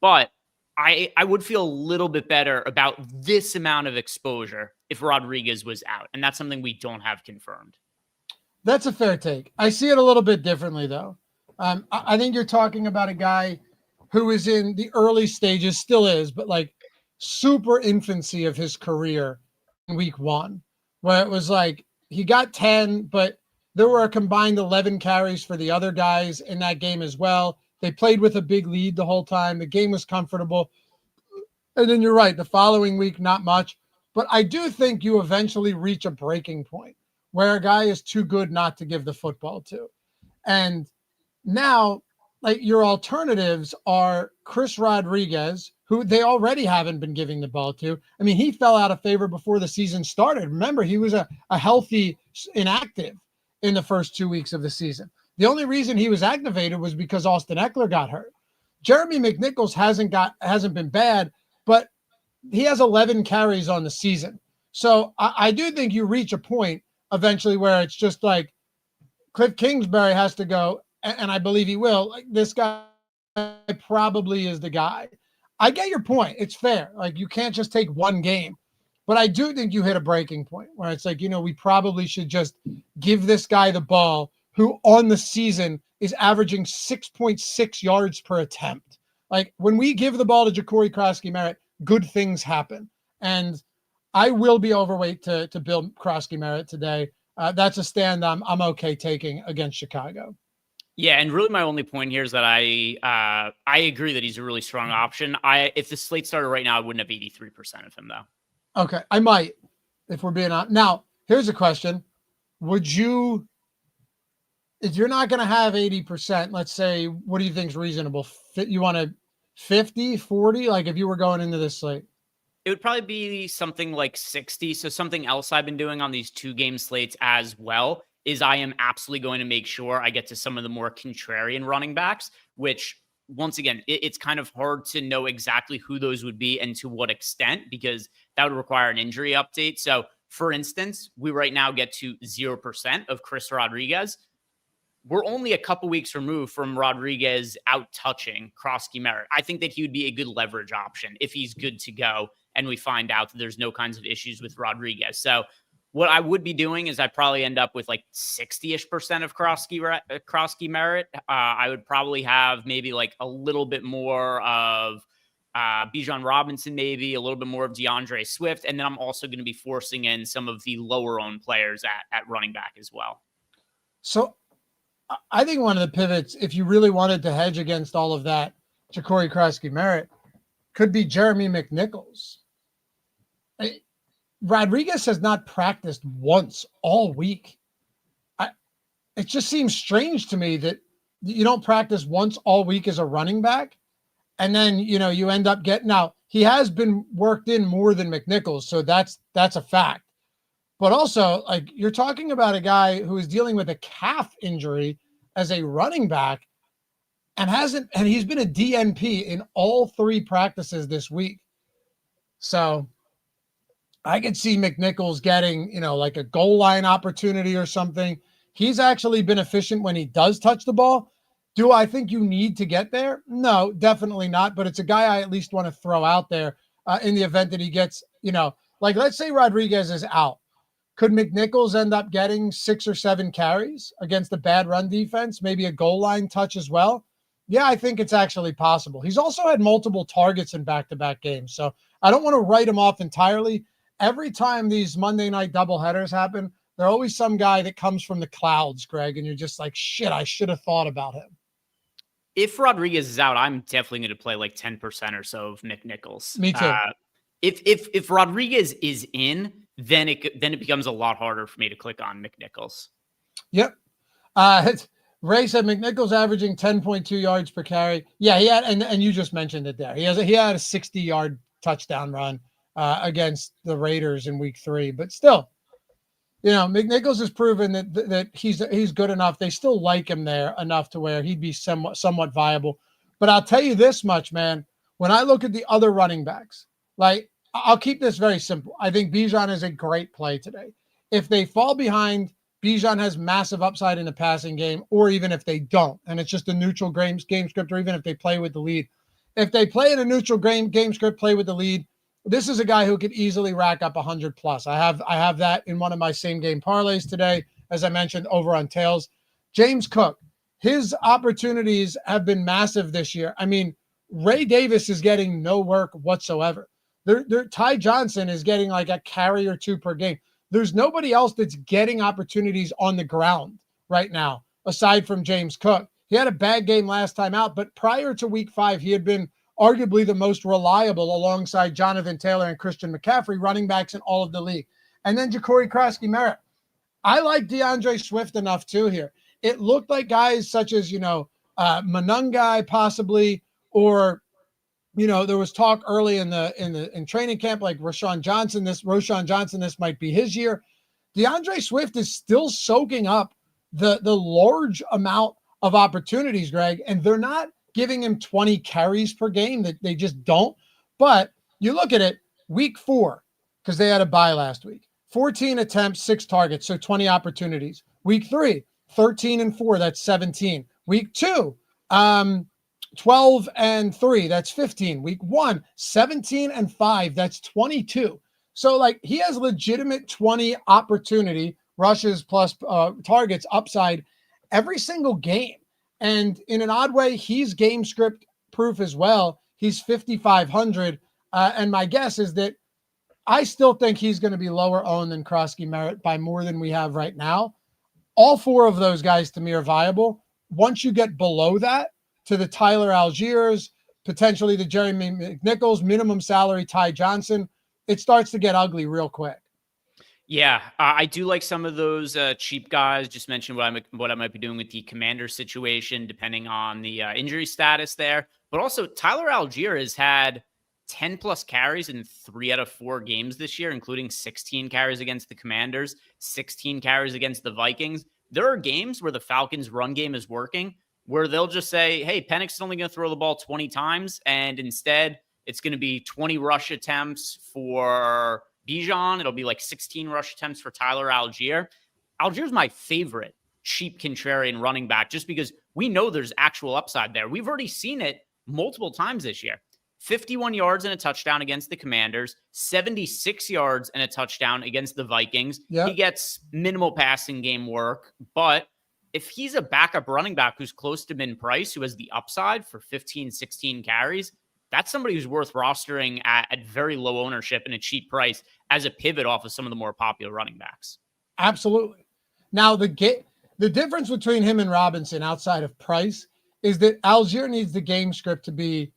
Speaker 1: But I would feel a little bit better about this amount of exposure if Rodriguez was out. And that's something we don't have confirmed.
Speaker 2: That's a fair take. I see it a little bit differently, though. I think you're talking about a guy who is in the early stages, still is, but like super infancy of his career in week 1, where it was like he got 10, but there were a combined 11 carries for the other guys in that game as well. They played with a big lead the whole time. The game was comfortable. And then you're right, the following week, not much. But I do think you eventually reach a breaking point where a guy is too good not to give the football to. And now, like, your alternatives are Chris Rodriguez, who they already haven't been giving the ball to. I mean, he fell out of favor before the season started. Remember, he was a healthy inactive in the first 2 weeks of the season. The only reason he was activated was because Austin Eckler got hurt. Jeremy McNichols hasn't been bad, but he has 11 carries on the season. So I do think you reach a point eventually where it's just like Cliff Kingsbury has to go, and I believe he will. Like, this guy probably is the guy. I get your point. It's fair. Like, you can't just take one game. But I do think you hit a breaking point where it's like, we probably should just give this guy the ball, who on the season is averaging 6.6 yards per attempt. Like, when we give the ball to Ja'Cory Krosky-Merritt, good things happen. And I will be overweight to Bill Krosky-Merritt today. That's a stand I'm okay taking against Chicago.
Speaker 1: Yeah, and really my only point here is that I agree that he's a really strong option. If the slate started right now, I wouldn't have 83% of him, though.
Speaker 2: Okay, I might. if we're being honest. Now, here's a question. Would you, if you're not going to have 80%, let's say, what do you think is reasonable? You want to 50, 40? Like if you were going into this slate?
Speaker 1: It would probably be something like 60. So something else I've been doing on these 2-game slates as well is I am absolutely going to make sure I get to some of the more contrarian running backs, which once again, it's kind of hard to know exactly who those would be and to what extent, because that would require an injury update. So for instance, we right now get to 0% of Chris Rodriguez. We're only a couple weeks removed from Rodriguez out touching Krosky Merritt. I think that he would be a good leverage option if he's good to go and we find out that there's no kinds of issues with Rodriguez. So what I would be doing is I probably end up with like 60-ish% of Krosky Merritt. I would probably have maybe like a little bit more of Bijan Robinson, maybe a little bit more of DeAndre Swift. And then I'm also going to be forcing in some of the lower owned players at running back as well.
Speaker 2: So I think one of the pivots, if you really wanted to hedge against all of that, Ja'Cory Krosky Merritt, could be Jeremy McNichols. Rodriguez has not practiced once all week. It just seems strange to me that you don't practice once all week as a running back. And then, you end up getting, now he has been worked in more than McNichols. So that's a fact. But also, like, you're talking about a guy who is dealing with a calf injury as a running back and he's been a DNP in all 3 practices this week. So I could see McNichols getting, like a goal line opportunity or something. He's actually been efficient when he does touch the ball. Do I think you need to get there? No, definitely not. But it's a guy I at least want to throw out there in the event that he gets, like, let's say Rodriguez is out. Could McNichols end up getting 6 or 7 carries against a bad run defense? Maybe a goal line touch as well? Yeah, I think it's actually possible. He's also had multiple targets in back-to-back games. So I don't want to write him off entirely. Every time these Monday night doubleheaders happen, there's always some guy that comes from the clouds, Greg, and you're just like, shit, I should have thought about him.
Speaker 1: If Rodriguez is out, I'm definitely going to play like 10% or so of McNichols.
Speaker 2: Me too.
Speaker 1: If Rodriguez is in, then it becomes a lot harder for me to click on McNichols.
Speaker 2: Yep. Ray said McNichols averaging 10.2 yards per carry. Yeah, he had, and you just mentioned it there. He had a 60-yard touchdown run against the Raiders in week 3, but still, McNichols has proven that he's good enough. They still like him there enough to where he'd be somewhat viable. But I'll tell you this much, man. When I look at the other running backs, like, I'll keep this very simple. I think Bijan is a great play today. If they fall behind, Bijan has massive upside in the passing game, or even if they don't, and it's just a neutral game script, or even if they play with the lead. If they play in a neutral game script, play with the lead, this is a guy who could easily rack up 100 plus. I have that in one of my same game parlays today, as I mentioned, over on Tails. James Cook, his opportunities have been massive this year. I mean, Ray Davis is getting no work whatsoever. Ty Johnson is getting like a carry or 2 per game. There's nobody else that's getting opportunities on the ground right now, aside from James Cook. He had a bad game last time out, but prior to week 5, he had been arguably the most reliable alongside Jonathan Taylor and Christian McCaffrey, running backs in all of the league. And then Ja'Cory Krosky Merritt. I like DeAndre Swift enough too here. It looked like guys such as, Manungai possibly, or there was talk early in training camp, like Roschon Johnson, this might be his year. DeAndre Swift is still soaking up the large amount of opportunities, Greg, and they're not giving him 20 carries per game. That they just don't. But you look at it, week 4, because they had a bye last week, 14 attempts, 6 targets, so 20 opportunities. Week 3, 13 and 4, that's 17. Week 2, 12 and 3, that's 15. Week 1, 17 and 5, that's 22. So like he has legitimate 20 opportunity rushes plus targets upside every single game. And in an odd way, he's game script proof as well. He's 5,500. And my guess is that I still think he's going to be lower owned than Krosky Merritt by more than we have right now. All 4 of those guys to me are viable. Once you get below that, to the Tyler Algiers, potentially the Jeremy McNichols, minimum salary Ty Johnson, it starts to get ugly real quick.
Speaker 1: Yeah, I do like some of those cheap guys. Just mentioned what I might be doing with the Commander situation, depending on the injury status there. But also, Tyler Algier has had 10 plus carries in 3 out of 4 games this year, including 16 carries against the Commanders, 16 carries against the Vikings. There are games where the Falcons' run game is working, where they'll just say, "Hey, Penix is only going to throw the ball 20 times," and instead it's going to be 20 rush attempts for Bijan. It'll be like 16 rush attempts for Tyler Algier. Algier's my favorite cheap contrarian running back just because we know there's actual upside there. We've already seen it multiple times this year. 51 yards and a touchdown against the Commanders, 76 yards and a touchdown against the Vikings.
Speaker 2: Yep.
Speaker 1: He gets minimal passing game work, but if he's a backup running back who's close to min price, who has the upside for 15, 16 carries, that's somebody who's worth rostering at very low ownership and a cheap price as a pivot off of some of the more popular running backs.
Speaker 2: Absolutely. Now, the difference between him and Robinson outside of price is that Algier needs the game script to be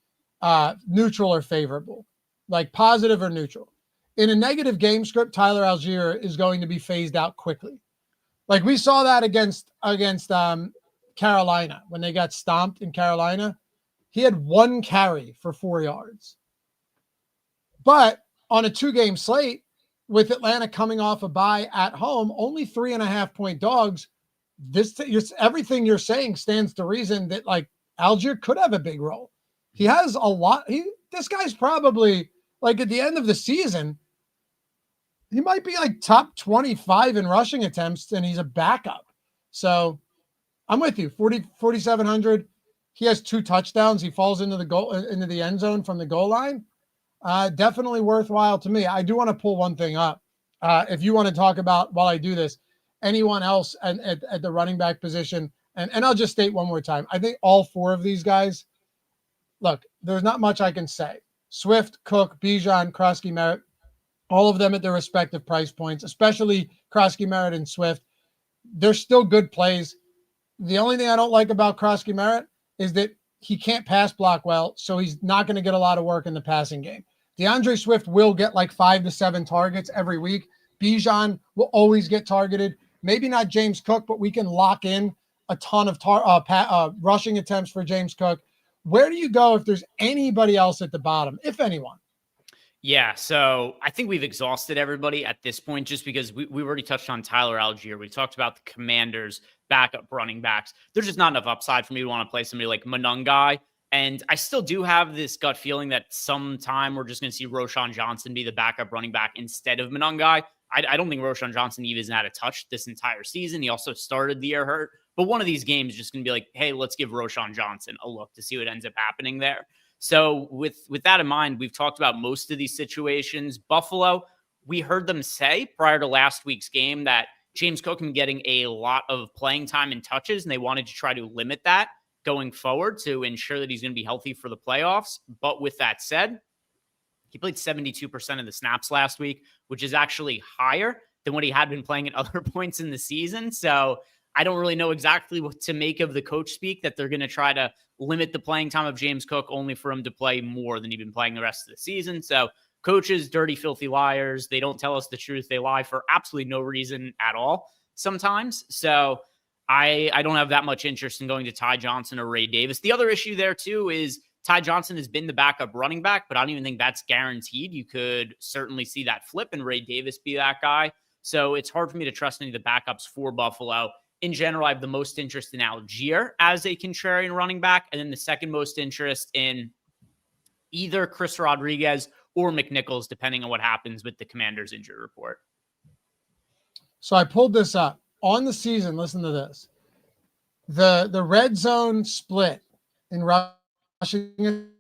Speaker 2: neutral or favorable, like positive or neutral. In a negative game script, Tyler Algier is going to be phased out quickly. Like we saw that against Carolina when they got stomped in Carolina. He had 1 carry for 4 yards. But on a 2-game slate, with Atlanta coming off a bye at home, only 3.5-point dogs. Everything you're saying stands to reason that like Algier could have a big role. He has a lot. This guy's probably like at the end of the season, he might be like top 25 in rushing attempts, and he's a backup. So I'm with you. 4,700. He has 2 touchdowns. He falls into the end zone from the goal line. Definitely worthwhile to me. I do want to pull one thing up. If you want to talk about, while I do this, anyone else at the running back position, and I'll just state one more time. I think all 4 of these guys, look, there's not much I can say. Swift, Cook, Bijan, Krosky, Merritt, all of them at their respective price points, especially Krosky, Merritt, and Swift. They're still good plays. The only thing I don't like about Krosky, Merritt is that he can't pass block well, so he's not going to get a lot of work in the passing game. DeAndre Swift will get like 5 to 7 targets every week. Bijan will always get targeted. Maybe not James Cook, but we can lock in a ton of rushing attempts for James Cook. Where do you go if there's anybody else at the bottom, if anyone?
Speaker 1: Yeah, so I think we've exhausted everybody at this point just because we already touched on Tyler Algier. We talked about the Commanders' backup running backs. There's just not enough upside for me to want to play somebody like Monungai. And I still do have this gut feeling that sometime we're just going to see Roschon Johnson be the backup running back instead of Monungai. I don't think Roschon Johnson even has had a touch this entire season. He also started the year hurt. But one of these games is just going to be like, hey, let's give Roschon Johnson a look to see what ends up happening there. So with that in mind, we've talked about most of these situations. Buffalo, we heard them say prior to last week's game that James Cook can getting a lot of playing time and touches, and they wanted to try to limit that going forward to ensure that he's going to be healthy for the playoffs. But with that said, he played 72% of the snaps last week, which is actually higher than what he had been playing at other points in the season. So I don't really know exactly what to make of the coach speak that they're going to try to limit the playing time of James Cook only for him to play more than he's been playing the rest of the season. So coaches, dirty, filthy liars. They don't tell us the truth. They lie for absolutely no reason at all sometimes. So I don't have that much interest in going to Ty Johnson or Ray Davis. The other issue there too is Ty Johnson has been the backup running back, but I don't even think that's guaranteed. You could certainly see that flip and Ray Davis be that guy. So it's hard for me to trust any of the backups for Buffalo. In general, I have the most interest in Algier as a contrarian running back, and then the second most interest in either Chris Rodriguez or McNichols, depending on what happens with the Commanders' injury report.
Speaker 2: So I pulled this up. On the season, listen to this. The red zone split in rushing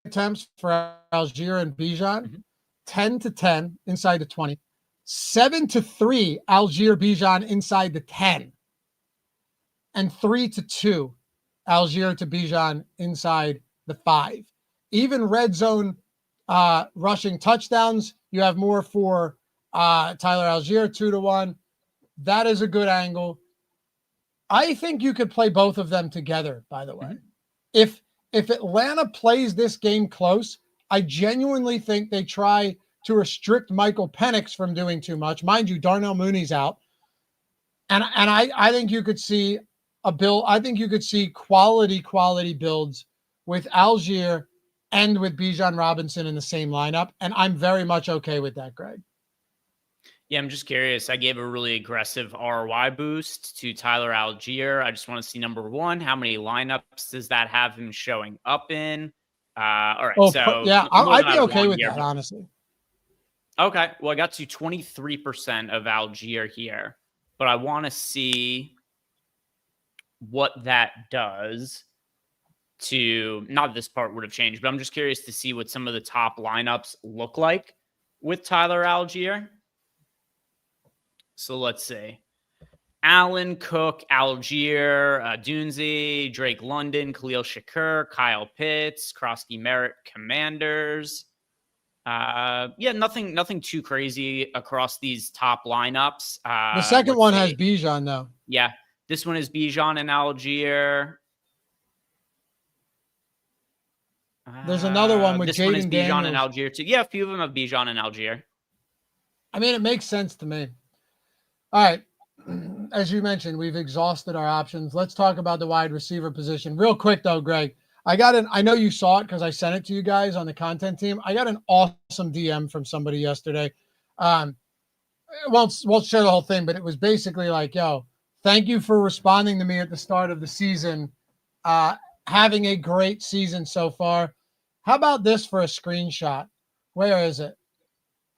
Speaker 2: attempts for Algier and Bijan, 10-10 inside the 20, 7-3 Algier Bijan inside the 10. And 3-2 Algier to Bijan inside the 5. Even red zone rushing touchdowns, you have more for Tyler Algier, 2-1. That is a good angle. I think you could play both of them together, by the way. If Atlanta plays this game close, I genuinely think they try to restrict Michael Penix from doing too much. Mind you, Darnell Mooney's out. And I think you could see I think you could see quality builds with Algier and with Bijan Robinson in the same lineup. And I'm very much okay with that, Greg.
Speaker 1: Yeah, I'm just curious. I gave a really aggressive ROI boost to Tyler Algier. I just want to see, number one, how many lineups does that have him showing up in? All right. So
Speaker 2: yeah, I'd be okay with that, honestly.
Speaker 1: Okay. Well, I got to 23% of Algier here, but I want to see what that does to, not this part would have changed, but I'm just curious to see what some of the top lineups look like with Tyler Algier. So let's see. Allen, Cook, Algier, Dunze, Drake London, Khalil Shakur, Kyle Pitts, Krosky Merritt, Commanders. Yeah, nothing too crazy across these top lineups.
Speaker 2: The second one has Bijan, though.
Speaker 1: Yeah, this one is Bijan and Algier.
Speaker 2: There's another one with
Speaker 1: this one is
Speaker 2: Jaden
Speaker 1: Bijan
Speaker 2: Daniels.
Speaker 1: and Algier too. Yeah, a few of them have Bijan and Algier.
Speaker 2: I mean, it makes sense to me. All right. As you mentioned, we've exhausted our options. Let's talk about the wide receiver position. Real quick, though, Greg. I know you saw it because I sent it to you guys on the content team. I got an awesome DM from somebody yesterday. Won't share the whole thing, but it was basically like, yo, thank you for responding to me at the start of the season. Having a great season so far. How about this for a screenshot? Where is it?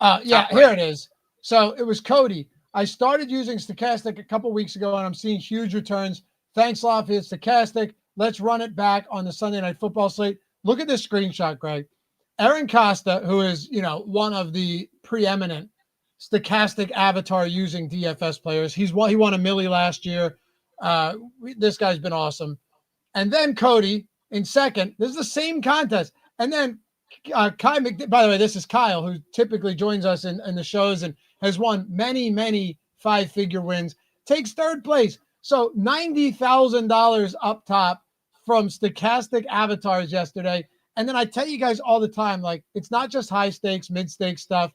Speaker 2: Yeah, here it is. So it was Cody. I started using Stokastic a couple weeks ago, and I'm seeing huge returns. Thanks, Loughy. It's Stokastic. Let's run it back on the Sunday Night Football slate. Look at this screenshot, Greg. Aaron Costa, who is, one of the preeminent Stokastic avatar using DFS players. He won $1 million last year. This guy's been awesome. And then Cody in second. This is the same contest. And then Kai, by the way, this is Kyle, who typically joins us in the shows and has won many five-figure wins, takes third place. So $90,000 up top from Stokastic avatars yesterday. And then I tell you guys all the time, like, it's not just high stakes, mid stakes stuff.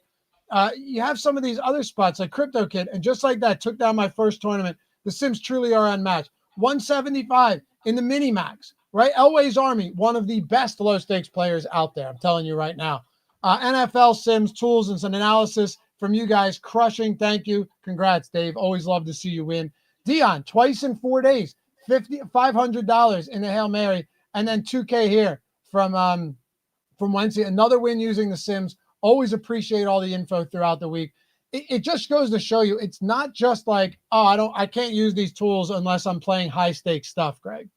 Speaker 2: You have some of these other spots like Crypto Kid, and just like that, took down my first tournament. The Sims truly are unmatched. 175 in the mini max, right? Elway's Army, one of the best low stakes players out there. I'm telling you right now. NFL Sims tools and some analysis from you guys, crushing. Thank you. Congrats, Dave. Always love to see you win. Dion, twice in 4 days, $500 in the Hail Mary, and then 2K here from Wednesday. Another win using the Sims. Always appreciate all the info throughout the week. It just goes to show you, it's not just like, I can't use these tools unless I'm playing high stakes stuff, Greg.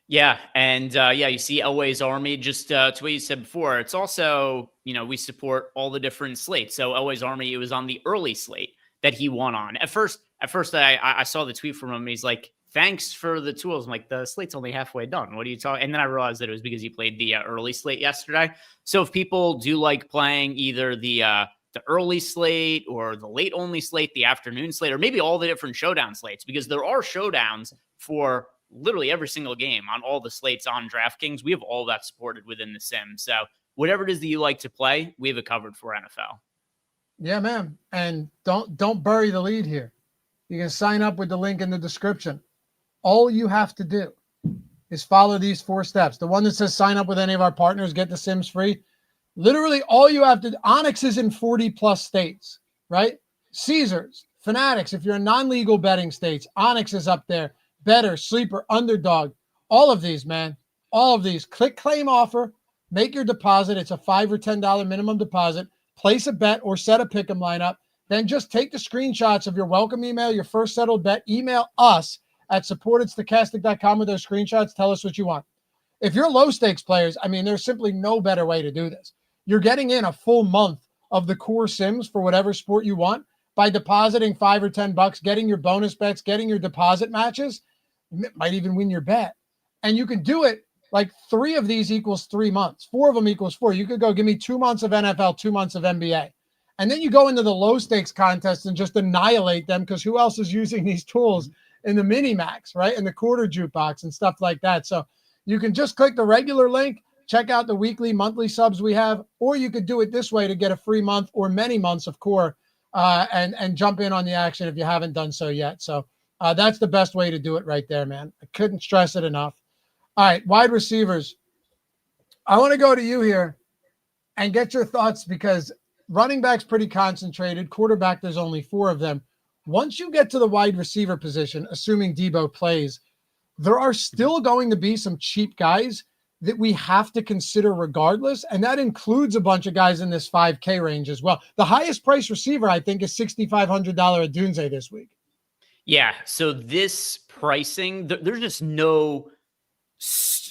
Speaker 1: Yeah. And you see Elway's Army, just to what you said before. It's also, we support all the different slates. So Elway's Army, it was on the early slate that he won on. At first I saw the tweet from him. He's like, thanks for the tools. I'm like, the slate's only halfway done. What are you talking? And then I realized that it was because he played the early slate yesterday. So if people do like playing either the early slate or the late only slate, the afternoon slate, or maybe all the different showdown slates, because there are showdowns for literally every single game on all the slates on DraftKings. We have all that supported within the sim. So whatever it is that you like to play, we have it covered for NFL.
Speaker 2: Yeah, man. And don't bury the lead here. You can sign up with the link in the description. All you have to do is follow these 4 steps. The one that says sign up with any of our partners, get the Sims free. Literally all you have to do, Onyx is in 40 plus states, right? Caesars, Fanatics, if you're in non-legal betting states, Onyx is up there. Better, Sleeper, Underdog, all of these, man. All of these. Click claim offer, make your deposit. It's a $5 or $10 minimum deposit. Place a bet or set a pick'em lineup. Then just take the screenshots of your welcome email, your first settled bet. Email us at support@stokastic.com with those screenshots. Tell us what you want. If you're low stakes players, I mean, there's simply no better way to do this. You're getting in a full month of the core Sims for whatever sport you want by depositing $5 or $10, getting your bonus bets, getting your deposit matches. You might even win your bet. And you can do it like 3 of these equals 3 months. 4 of them equals 4. You could go give me 2 months of NFL, 2 months of NBA. And then you go into the low stakes contest and just annihilate them, because who else is using these tools in the mini max, right? In the quarter jukebox and stuff like that. So you can just click the regular link, check out the weekly, monthly subs we have, or you could do it this way to get a free month or many months of core and jump in on the action if you haven't done so yet. So that's the best way to do it right there, man. I couldn't stress it enough. All right, wide receivers. I want to go to you here and get your thoughts because running back's pretty concentrated. Quarterback, there's only 4 of them. Once you get to the wide receiver position, assuming Debo plays, there are still going to be some cheap guys that we have to consider regardless, and that includes a bunch of guys in this 5K range as well. The highest price receiver, I think, is $6,500 Odunze this week.
Speaker 1: Yeah, so this pricing, there's just no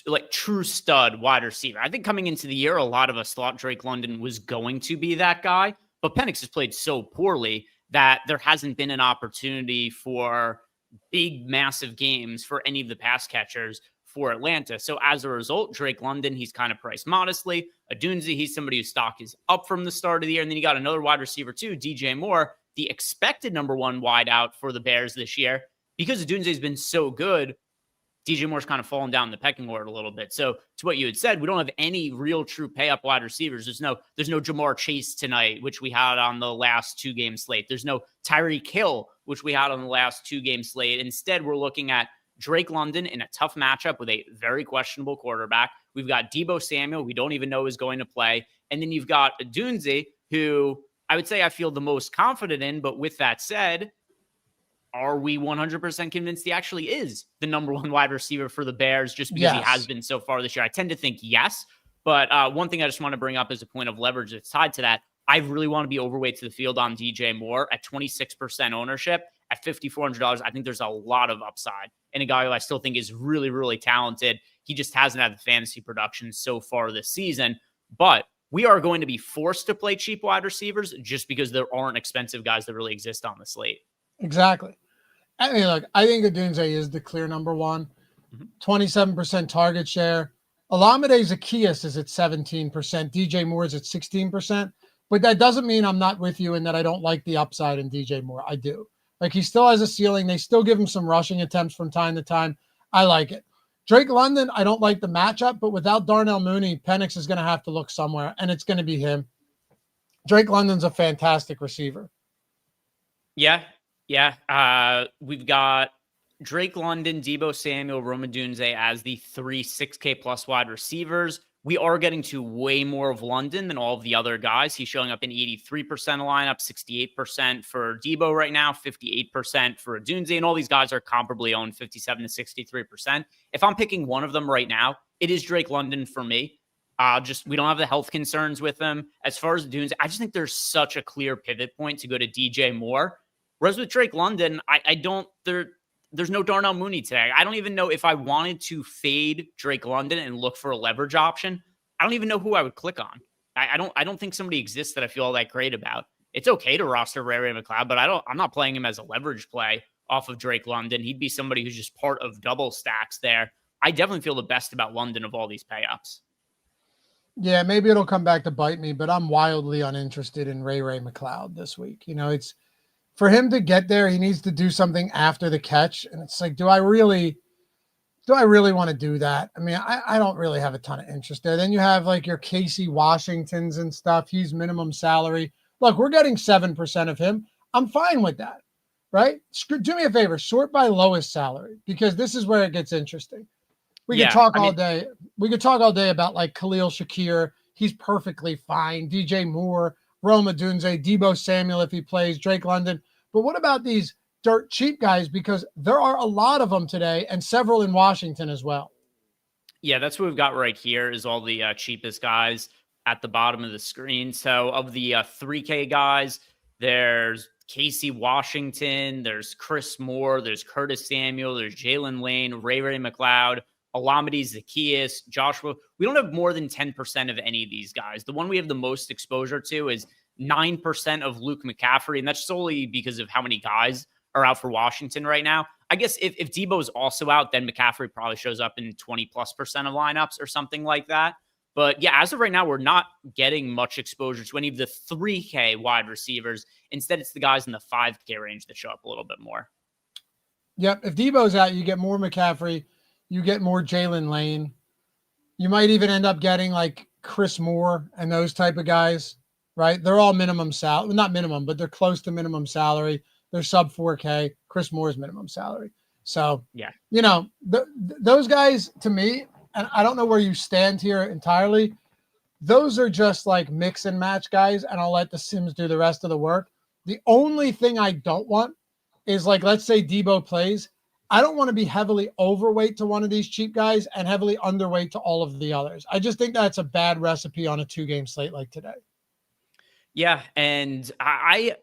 Speaker 1: like true stud wide receiver. I think coming into the year, a lot of us thought Drake London was going to be that guy, but Penix has played so poorly that there hasn't been an opportunity for big, massive games for any of the pass catchers for Atlanta. So as a result, Drake London, he's kind of priced modestly. Odunze, he's somebody whose stock is up from the start of the year. And then you got another wide receiver too, DJ Moore, the expected number 1 wideout for the Bears this year. Because Odunze has been so good, DJ Moore's kind of fallen down the pecking order a little bit. So to what you had said, we don't have any real true pay up wide receivers. There's no Jamar Chase tonight, which we had on the last 2-game slate. There's no Tyreek Hill, which we had on the last 2-game slate. Instead, we're looking at Drake London in a tough matchup with a very questionable quarterback. We've got Deebo Samuel, we don't even know is going to play. And then you've got Odunze, who I would say I feel the most confident in. But with that said, are we 100% convinced he actually is the number 1 wide receiver for the Bears just because he has been so far this year? I tend to think yes. But one thing I just want to bring up as a point of leverage that's tied to that, I really want to be overweight to the field on DJ Moore at 26% ownership at $5,400. I think there's a lot of upside in a guy who I still think is really, really talented. He just hasn't had the fantasy production so far this season. But we are going to be forced to play cheap wide receivers just because there aren't expensive guys that really exist on the slate.
Speaker 2: Exactly. I mean, look, I think Odunze is the clear number 1. 27% target share. Olamide Zaccheaus is at 17%. DJ Moore is at 16%. But that doesn't mean I'm not with you and that I don't like the upside in DJ Moore. I do. Like, he still has a ceiling. They still give him some rushing attempts from time to time. I like it. Drake London, I don't like the matchup, but without Darnell Mooney, Penix is going to have to look somewhere, and it's going to be him. Drake London's a fantastic receiver.
Speaker 1: Yeah. We've got Drake London, Deebo Samuel, Rome Odunze as the 3 6K plus wide receivers. We are getting to way more of London than all of the other guys. He's showing up in 83% of lineup, 68% for Deebo right now, 58% for Odunze, and all these guys are comparably owned 57 to 63%. If I'm picking one of them right now, it is Drake London for me. We don't have the health concerns with him. As far as Odunze, I just think there's such a clear pivot point to go to DJ Moore. Whereas with Drake London, there's no Darnell Mooney today. I don't even know if I wanted to fade Drake London and look for a leverage option. I don't even know who I would click on. I don't think somebody exists that I feel all that great about. It's okay to roster Ray McLeod, but I'm not playing him as a leverage play off of Drake London. He'd be somebody who's just part of double stacks there. I definitely feel the best about London of all these pay-ups.
Speaker 2: Yeah, maybe it'll come back to bite me, but I'm wildly uninterested in Ray McLeod this week. You know, it's for him to get there, he needs to do something after the catch. And it's like, do I really want to do that? I mean, I don't really have a ton of interest there. Then you have like your Casey Washingtons and stuff. He's minimum salary. Look, we're getting 7% of him. I'm fine with that, right? Do me a favor, sort by lowest salary, because this is where it gets interesting. We could talk all day. We could talk all day about like Khalil Shakir. He's perfectly fine. DJ Moore, Rome Odunze, Deebo Samuel if he plays, Drake London. But what about these dirt cheap guys? Because there are a lot of them today and several in Washington as well.
Speaker 1: Yeah, that's what we've got right here is all the cheapest guys at the bottom of the screen. So of the 3K guys, there's Casey Washington, there's Chris Moore, there's Curtis Samuel, there's Jalen Lane, Ray McLeod, Olamide Zaccheaus, Joshua. We don't have more than 10% of any of these guys. The one we have the most exposure to is 9% of Luke McCaffrey, and that's solely because of how many guys are out for Washington right now. I guess if Deebo is also out, then McCaffrey probably shows up in 20+% of lineups or something like that. But yeah, as of right now, we're not getting much exposure to any of the 3K wide receivers. Instead, it's the guys in the 5K range that show up a little bit more.
Speaker 2: Yep. If Deebo's out, you get more McCaffrey, you get more Jalen Lane. You might even end up getting like Chris Moore and those type of guys, right? They're all minimum salary, not minimum, but they're close to minimum salary. They're sub 4K. Chris Moore's minimum salary. So,
Speaker 1: yeah,
Speaker 2: those guys to me, and I don't know where you stand here entirely. Those are just like mix and match guys, and I'll let the Sims do the rest of the work. The only thing I don't want is like, let's say Debo plays. I don't want to be heavily overweight to one of these cheap guys and heavily underweight to all of the others. I just think that's a bad recipe on a 2-game slate like today.
Speaker 1: Yeah, and I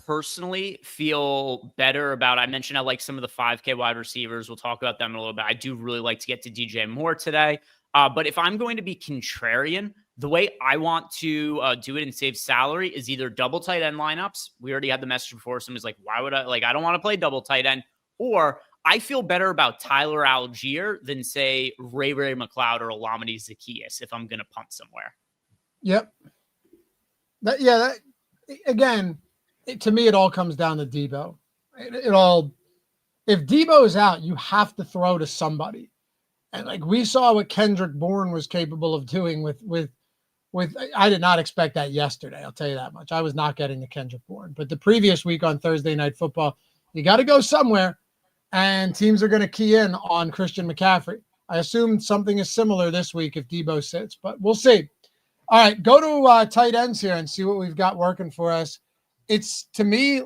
Speaker 1: personally feel better about, I mentioned I like some of the 5K wide receivers. We'll talk about them in a little bit. I do really like to get to DJ Moore today. But if I'm going to be contrarian, the way I want to do it and save salary is either double tight end lineups. We already had the message before. Somebody's like, why would I don't want to play double tight end. Or I feel better about Tyler Algier than, say, Ray McLeod or Olamide Zaccheaus if I'm going to punt somewhere.
Speaker 2: Yep. To me, it all comes down to Debo. If Debo is out, you have to throw to somebody. And like we saw what Kendrick Bourne was capable of doing with I did not expect that yesterday. I'll tell you that much. I was not getting the Kendrick Bourne, but the previous week on Thursday Night Football, you got to go somewhere, and teams are going to key in on Christian McCaffrey. I assume something is similar this week if Debo sits, but we'll see. All right, go to tight ends here and see what we've got working for us. It's, to me,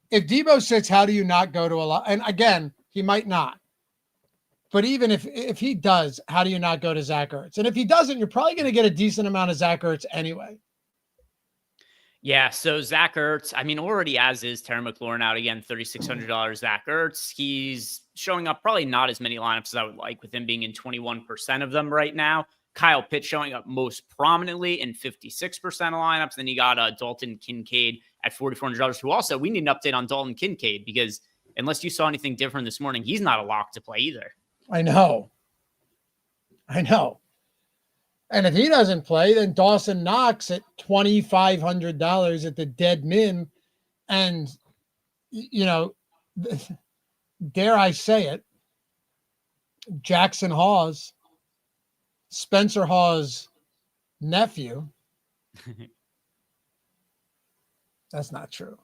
Speaker 2: if Debo sits, how do you not go to a lot? And again, he might not. But even if he does, how do you not go to Zach Ertz? And if he doesn't, you're probably going to get a decent amount of Zach Ertz anyway.
Speaker 1: Yeah, so Zach Ertz, I mean, already as is Terry McLaurin out again, $3,600 Zach Ertz. He's showing up probably not as many lineups as I would like, with him being in 21% of them right now. Kyle Pitts showing up most prominently in 56% of lineups. Then you got Dalton Kincaid at $4,400, who also, we need an update on Dalton Kincaid, because unless you saw anything different this morning, he's not a lock to play either.
Speaker 2: I know. And if he doesn't play, then Dawson Knox at $2,500 at the dead min. And, dare I say it, Jackson Hawes, Spencer Hawes' nephew. That's not true.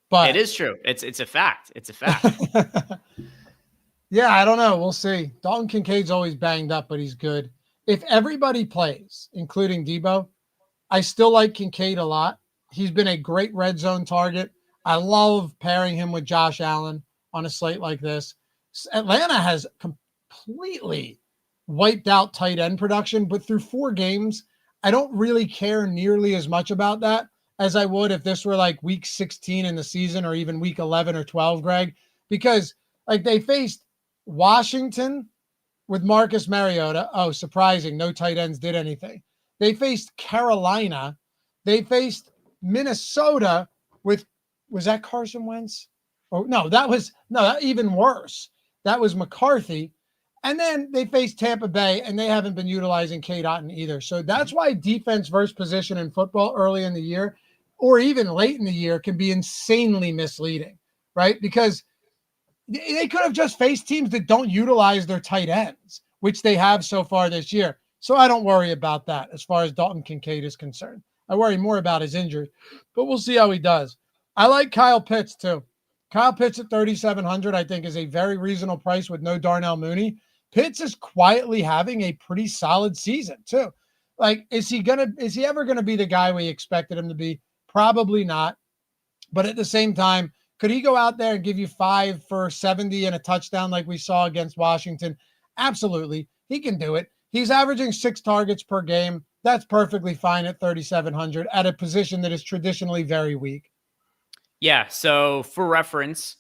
Speaker 2: But
Speaker 1: it is true. It's a fact. It's a fact.
Speaker 2: Yeah, I don't know. We'll see. Dalton Kincaid's always banged up, but he's good. If everybody plays, including Debo, I still like Kincaid a lot. He's been a great red zone target. I love pairing him with Josh Allen on a slate like this. Atlanta has completely wiped out tight end production, but through 4 games, I don't really care nearly as much about that as I would if this were like week 16 in the season, or even week 11 or 12, Greg, because like they faced Washington with Marcus Mariota. Oh, surprising. No tight ends did anything. They faced Carolina. They faced Minnesota with, was that Carson Wentz? Oh, no, even worse. That was McCarthy. And then they faced Tampa Bay, and they haven't been utilizing Cade Otton either. So that's why defense versus position in football early in the year, or even late in the year, can be insanely misleading, right? Because they could have just faced teams that don't utilize their tight ends, which they have so far this year. So I don't worry about that as far as Dalton Kincaid is concerned. I worry more about his injury, but we'll see how he does. I like Kyle Pitts too. Kyle Pitts at $3,700, I think, is a very reasonable price with no Darnell Mooney. Pitts is quietly having a pretty solid season too. Like, is he ever going to be the guy we expected him to be? Probably not. But at the same time, could he go out there and give you 5 for 70 and a touchdown like we saw against Washington? Absolutely. He can do it. He's averaging 6 targets per game. That's perfectly fine at $3,700 at a position that is traditionally very weak.
Speaker 1: Yeah. So for reference,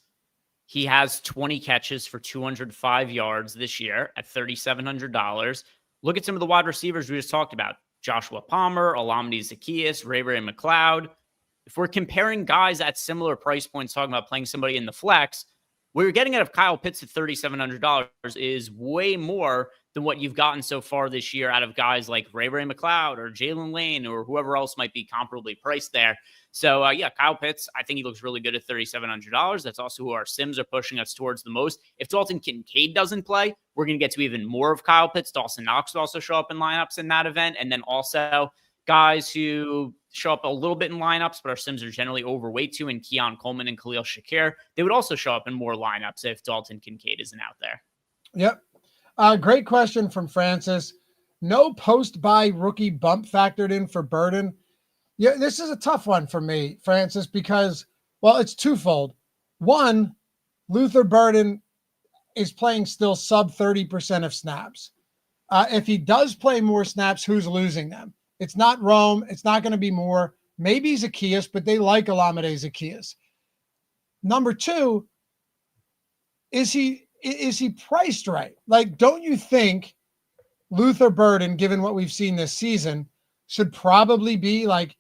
Speaker 1: he has 20 catches for 205 yards this year at $3,700. Look at some of the wide receivers we just talked about. Joshua Palmer, Olamide Zaccheaus, Ray McLeod. If we're comparing guys at similar price points, talking about playing somebody in the flex, What you're getting out of Kyle Pitts at $3,700 is way more than what you've gotten so far this year out of guys like Ray McLeod or Jalen Lane or whoever else might be comparably priced there. So, Kyle Pitts, I think he looks really good at $3,700. That's also who our sims are pushing us towards the most. If Dalton Kincaid doesn't play, we're going to get to even more of Kyle Pitts. Dawson Knox will also show up in lineups in that event. And then also guys who show up a little bit in lineups, but our sims are generally overweight to, and Keon Coleman and Khalil Shakir, they would also show up in more lineups if Dalton Kincaid isn't out there.
Speaker 2: Yep. Great question from Francis. No post-buy rookie bump factored in for Burden. Yeah, this is a tough one for me, Francis, because, well, it's twofold. One, Luther Burden is playing still sub 30% of snaps. If he does play more snaps, who's losing them? It's not Rome. It's not going to be more. Maybe Zacchaeus, but they like Olamide Zacchaeus. Number two, is he priced right? Like, don't you think Luther Burden, given what we've seen this season, should probably be like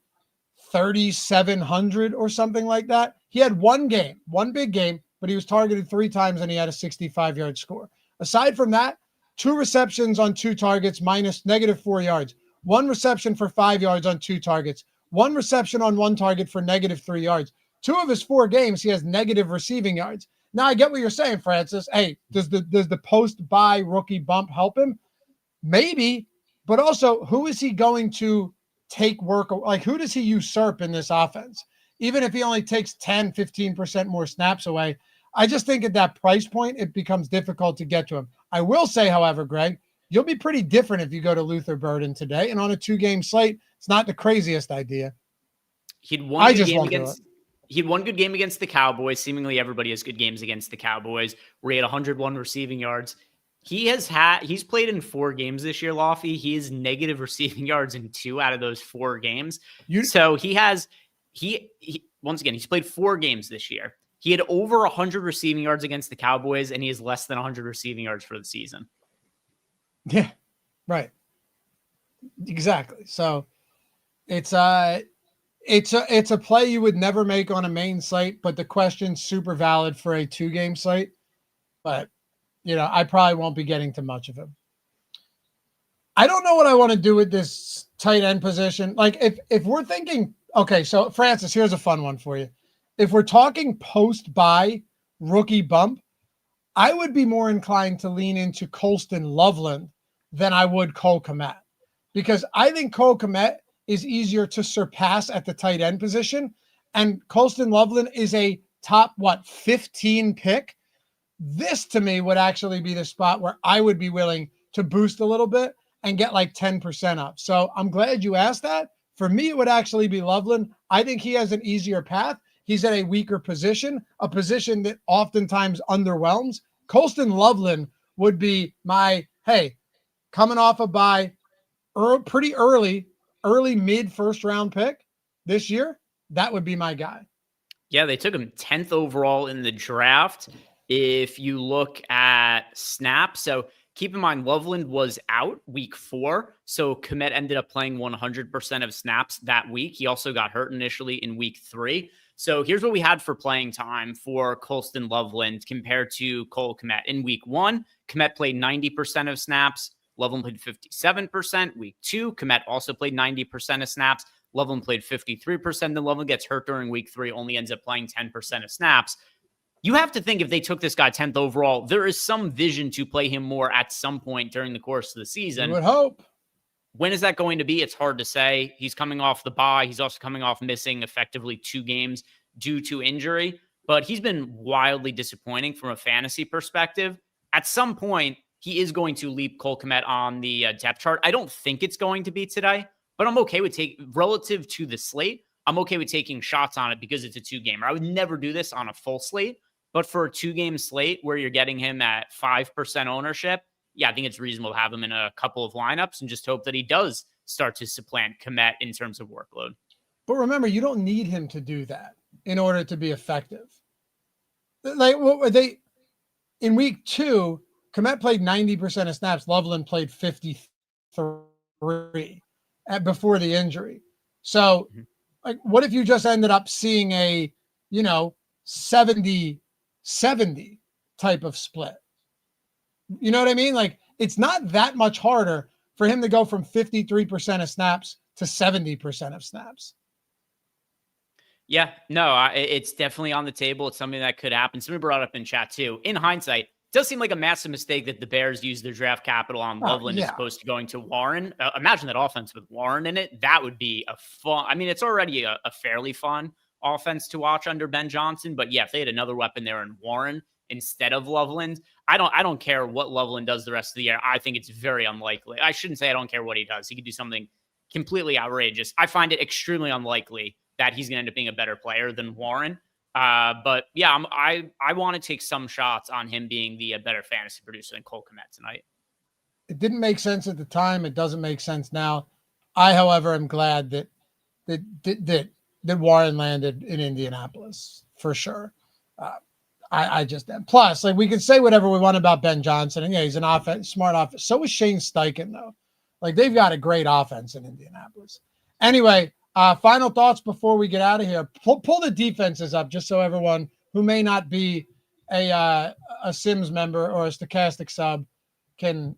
Speaker 2: 3,700 or something like that? He had one big game, but he was targeted 3 times and he had a 65-yard score. Aside from that, 2 receptions on 2 targets minus -4 yards. 1 reception for 5 yards on 2 targets. 1 reception on 1 target for -3 yards. 2 of his 4 games, he has negative receiving yards. Now, I get what you're saying, Francis. Hey, does the post-buy rookie bump help him? Maybe, but also, who is he going to take work? Like, who does he usurp in this offense? Even if he only takes 10, 15% more snaps away, I just think at that price point, it becomes difficult to get to him. I will say, however, Greg, you'll be pretty different if you go to Luther Burden today. And on a 2-game slate, it's not the craziest idea.
Speaker 1: He had one good game against the Cowboys. Seemingly everybody has good games against the Cowboys, where he had 101 receiving yards. He's played in 4 games this year, Loughy. He has negative receiving yards in 2 out of those 4 games. So once again, he's played 4 games this year. He had over 100 receiving yards against the Cowboys, and he has less than 100 receiving yards for the season.
Speaker 2: Yeah, right. Exactly. So it's a play you would never make on a main slate, but the question's super valid for a 2-game slate. But, I probably won't be getting to much of him. I don't know what I want to do with this tight end position. Like, if we're thinking, okay, so Francis, here's a fun one for you. If we're talking post-buy rookie bump, I would be more inclined to lean into Colston Loveland than I would Cole Kmet, because I think Cole Kmet is easier to surpass at the tight end position, and Colston Loveland is a top 15 pick. This to me would actually be the spot where I would be willing to boost a little bit and get like 10% up. So I'm glad you asked that. For me, it would actually be Loveland. I think he has an easier path. He's at a weaker position, a position that oftentimes underwhelms. Colston Loveland would be my, hey, coming off a bye, pretty early mid first round pick this year. That would be my guy.
Speaker 1: Yeah, they took him 10th overall in the draft. If you look at snaps, so keep in mind, Loveland was out week 4. So Kmet ended up playing 100% of snaps that week. He also got hurt initially in week 3. So here's what we had for playing time for Colston Loveland compared to Cole Kmet. In week 1, Kmet played 90% of snaps. Loveland played 57%. Week 2, Kmet also played 90% of snaps. Loveland played 53%. Then Loveland gets hurt during week 3, only ends up playing 10% of snaps. You have to think if they took this guy 10th overall, there is some vision to play him more at some point during the course of the season.
Speaker 2: You would hope.
Speaker 1: When is that going to be? It's hard to say. He's coming off the bye. He's also coming off missing effectively 2 games due to injury, but he's been wildly disappointing from a fantasy perspective. At some point, he is going to leap Cole Kmet on the depth chart. I don't think it's going to be today, but I'm okay with relative to the slate. I'm okay with taking shots on it because it's a 2-gamer. I would never do this on a full slate, but for a 2-game slate where you're getting him at 5% ownership, I think it's reasonable to have him in a couple of lineups and just hope that he does start to supplant Kmet in terms of workload.
Speaker 2: But remember, you don't need him to do that in order to be effective. Like, what were they in week 2? Kmet played 90% of snaps. Loveland played 53 before the injury. So, like, what if you just ended up seeing a 70 70 type of split. You know what I mean? Like, it's not that much harder for him to go from 53% of snaps to 70% of snaps.
Speaker 1: Yeah, no, it's definitely on the table. It's something that could happen. Somebody brought up in chat too. In hindsight, it does seem like a massive mistake that the Bears used their draft capital on Loveland as opposed to going to Warren. Imagine that offense with Warren in it. That would be a fun. I mean, it's already a fairly fun offense to watch under Ben Johnson. But yeah, if they had another weapon there in Warren instead of Loveland, I don't care what Loveland does the rest of the year. I think it's very unlikely. I shouldn't say I don't care what he does. He could do something completely outrageous. I find it extremely unlikely that he's going to end up being a better player than Warren. But yeah, I want to take some shots on him being the better fantasy producer than Cole Kmet tonight.
Speaker 2: It didn't make sense at the time. It doesn't make sense now. I, however, am glad that Warren landed in Indianapolis for sure. I just am. Plus, like, we can say whatever we want about Ben Johnson, and yeah, he's an smart offense. So is Shane Steichen, though. Like, they've got a great offense in Indianapolis. Anyway, final thoughts before we get out of here. Pull the defenses up just so everyone who may not be a Sims member or a Stokastic sub can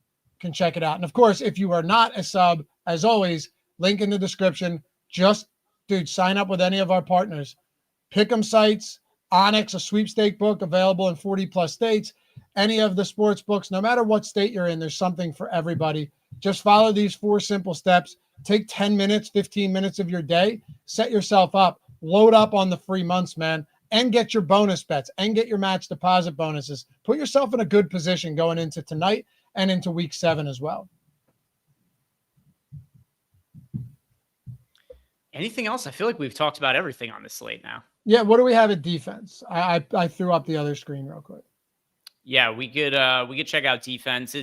Speaker 2: check it out. And of course, if you are not a sub, as always, link in the description. Just, dude, sign up with any of our partners. Pick'em sites, Onyx, a sweepstake book available in 40 plus states. Any of the sports books, no matter what state you're in, there's something for everybody. Just follow these 4 simple steps. Take 10 minutes, 15 minutes of your day, set yourself up, load up on the free months, man, and get your bonus bets and get your match deposit bonuses. Put yourself in a good position going into tonight and into week 7 as well.
Speaker 1: Anything else? I feel like we've talked about everything on this slate now.
Speaker 2: Yeah, what do we have at defense? I threw up the other screen real quick.
Speaker 1: Yeah, we could check out defense.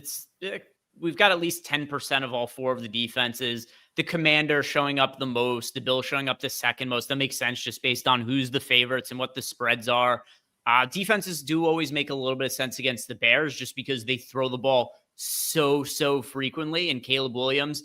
Speaker 1: We've got at least 10% of all 4 of the defenses. The Commanders showing up the most, the Bills showing up the second most. That makes sense just based on who's the favorites and what the spreads are. Defenses do always make a little bit of sense against the Bears just because they throw the ball so frequently. And Caleb Williams,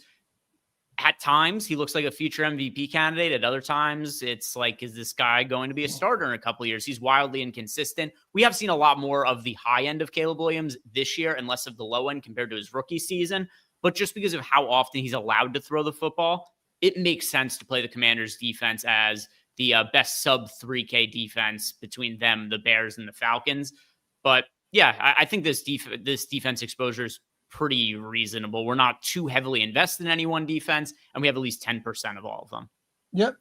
Speaker 1: at times, he looks like a future MVP candidate. At other times, it's like, is this guy going to be a starter in a couple of years? He's wildly inconsistent. We have seen a lot more of the high end of Caleb Williams this year and less of the low end compared to his rookie season. But just because of how often he's allowed to throw the football, it makes sense to play the Commanders defense as the best sub 3K defense between them, the Bears, and the Falcons. But yeah, I think this defense exposure is pretty reasonable. We're not too heavily invested in any one defense, and we have at least 10% of all of them.
Speaker 2: Yep.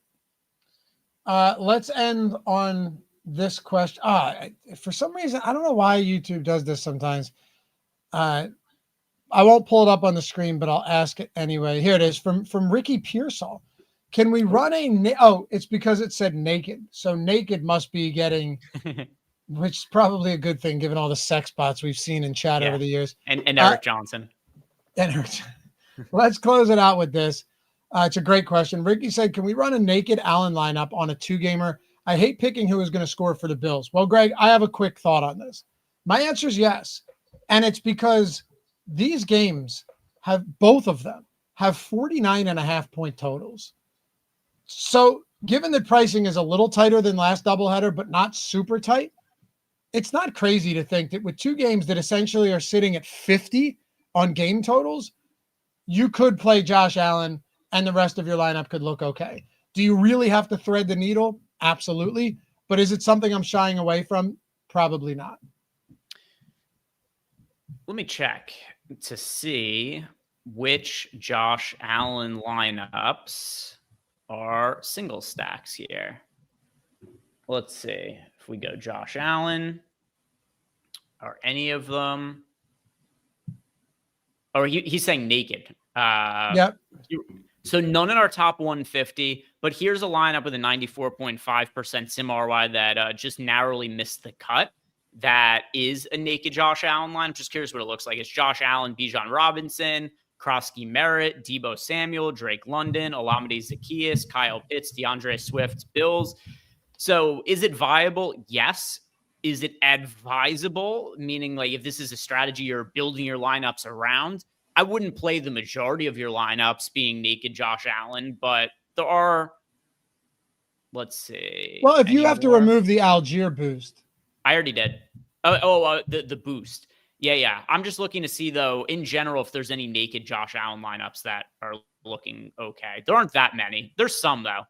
Speaker 2: Let's end on this question. For some reason, I don't know why YouTube does this sometimes. I won't pull it up on the screen, but I'll ask it anyway. Here it is from Ricky Pearsall. Can we run it's because it said naked. So naked must be getting, which is probably a good thing given all the sex bots we've seen in chat over the years.
Speaker 1: And Eric Johnson.
Speaker 2: Let's close it out with this. It's a great question. Ricky said, can we run a naked Allen lineup on a 2-gamer? I hate picking who is going to score for the Bills. Well, Greg, I have a quick thought on this. My answer is yes. And it's because these games both of them have 49.5 point totals. So given that pricing is a little tighter than last doubleheader, but not super tight, it's not crazy to think that with 2 games that essentially are sitting at 50 on game totals, you could play Josh Allen and the rest of your lineup could look okay. Do you really have to thread the needle? Absolutely. But is it something I'm shying away from? Probably not.
Speaker 1: Let me check to see which Josh Allen lineups are single stacks here. Let's see if we go Josh Allen. Are any of them? Or he's saying naked.
Speaker 2: Yep.
Speaker 1: So none in our top 150, but here's a lineup with a 94.5% sim ROI that just narrowly missed the cut. That is a naked Josh Allen line. I'm just curious what it looks like. It's Josh Allen, Bijan Robinson, Krosky Merritt, Deebo Samuel, Drake London, Olamide Zaccheaus, Kyle Pitts, DeAndre Swift, Bills. So is it viable? Yes. Is it advisable? Meaning, like, if this is a strategy you're building your lineups around, I wouldn't play the majority of your lineups being naked Josh Allen, but there are, let's see.
Speaker 2: Well, if you have to remove the Algier boost,
Speaker 1: I already did. The boost. Yeah. I'm just looking to see, though, in general, if there's any naked Josh Allen lineups that are looking okay. There aren't that many. There's some, though.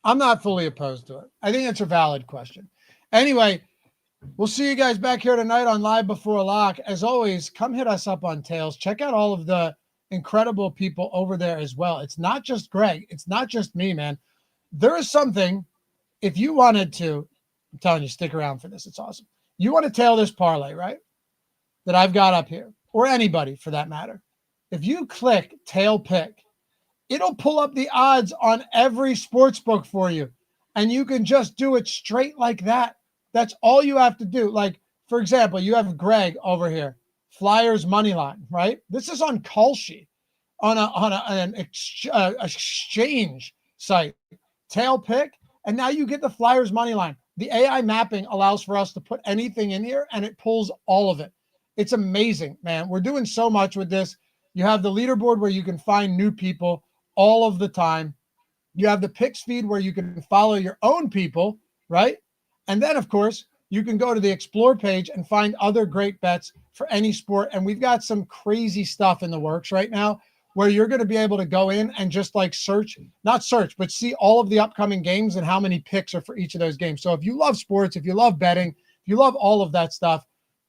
Speaker 2: I'm not fully opposed to it. I think it's a valid question. Anyway, we'll see you guys back here tonight on Live Before Lock. As always, come hit us up on Tails. Check out all of the incredible people over there as well. It's not just Greg. It's not just me, man. There is something, if you wanted to, I'm telling you, stick around for this. It's awesome. You want to tail this parlay, right? That I've got up here, or anybody for that matter. If you click tail pick, it'll pull up the odds on every sports book for you. And you can just do it straight like that. That's all you have to do. Like, for example, you have Greg over here, Flyers money line, right? This is on Kalshi, on an exchange site. Tail pick, and now you get the Flyers money line. The AI mapping allows for us to put anything in here, and it pulls all of it. It's amazing, man. We're doing so much with this. You have the leaderboard where you can find new people all of the time. You have the picks feed where you can follow your own people, right? And then, of course, you can go to the Explore page and find other great bets for any sport. And we've got some crazy stuff in the works right now where you're going to be able to go in and just like not search, but see all of the upcoming games and how many picks are for each of those games. So if you love sports, if you love betting, if you love all of that stuff,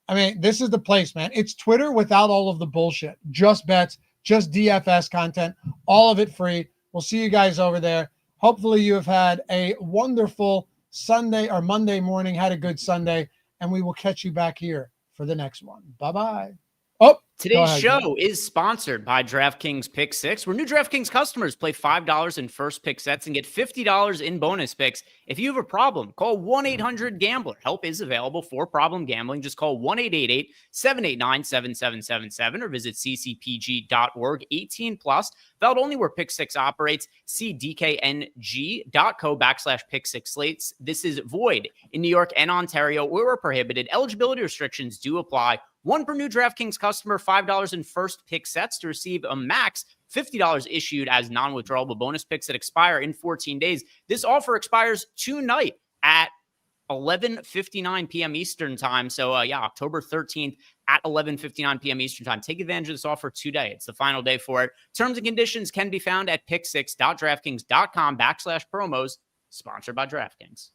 Speaker 2: I mean, this is the place, man. It's Twitter without all of the bullshit. Just bets, just DFS content, all of it free. We'll see you guys over there. Hopefully you have had a wonderful Sunday or Monday morning, had a good Sunday, and we will catch you back here for the next one. Bye-bye. Oh,
Speaker 1: today's show is sponsored by DraftKings Pick 6, where new DraftKings customers play $5 in first pick sets and get $50 in bonus picks. If you have a problem, call 1-800-GAMBLER. Help is available for problem gambling. Just call 1-888-789-7777 or visit ccpg.org. 18 plus. Valid only where Pick 6 operates. See dkng.co/Pick 6 slates. This is void in New York and Ontario where we're prohibited. Eligibility restrictions do apply. One per new DraftKings customer, $5 in first pick sets to receive a max $50 issued as non-withdrawable bonus picks that expire in 14 days. This offer expires tonight at 11:59 p.m. Eastern time. So, October 13th at 11:59 p.m. Eastern time. Take advantage of this offer today. It's the final day for it. Terms and conditions can be found at pick6.draftkings.com/promos, sponsored by DraftKings.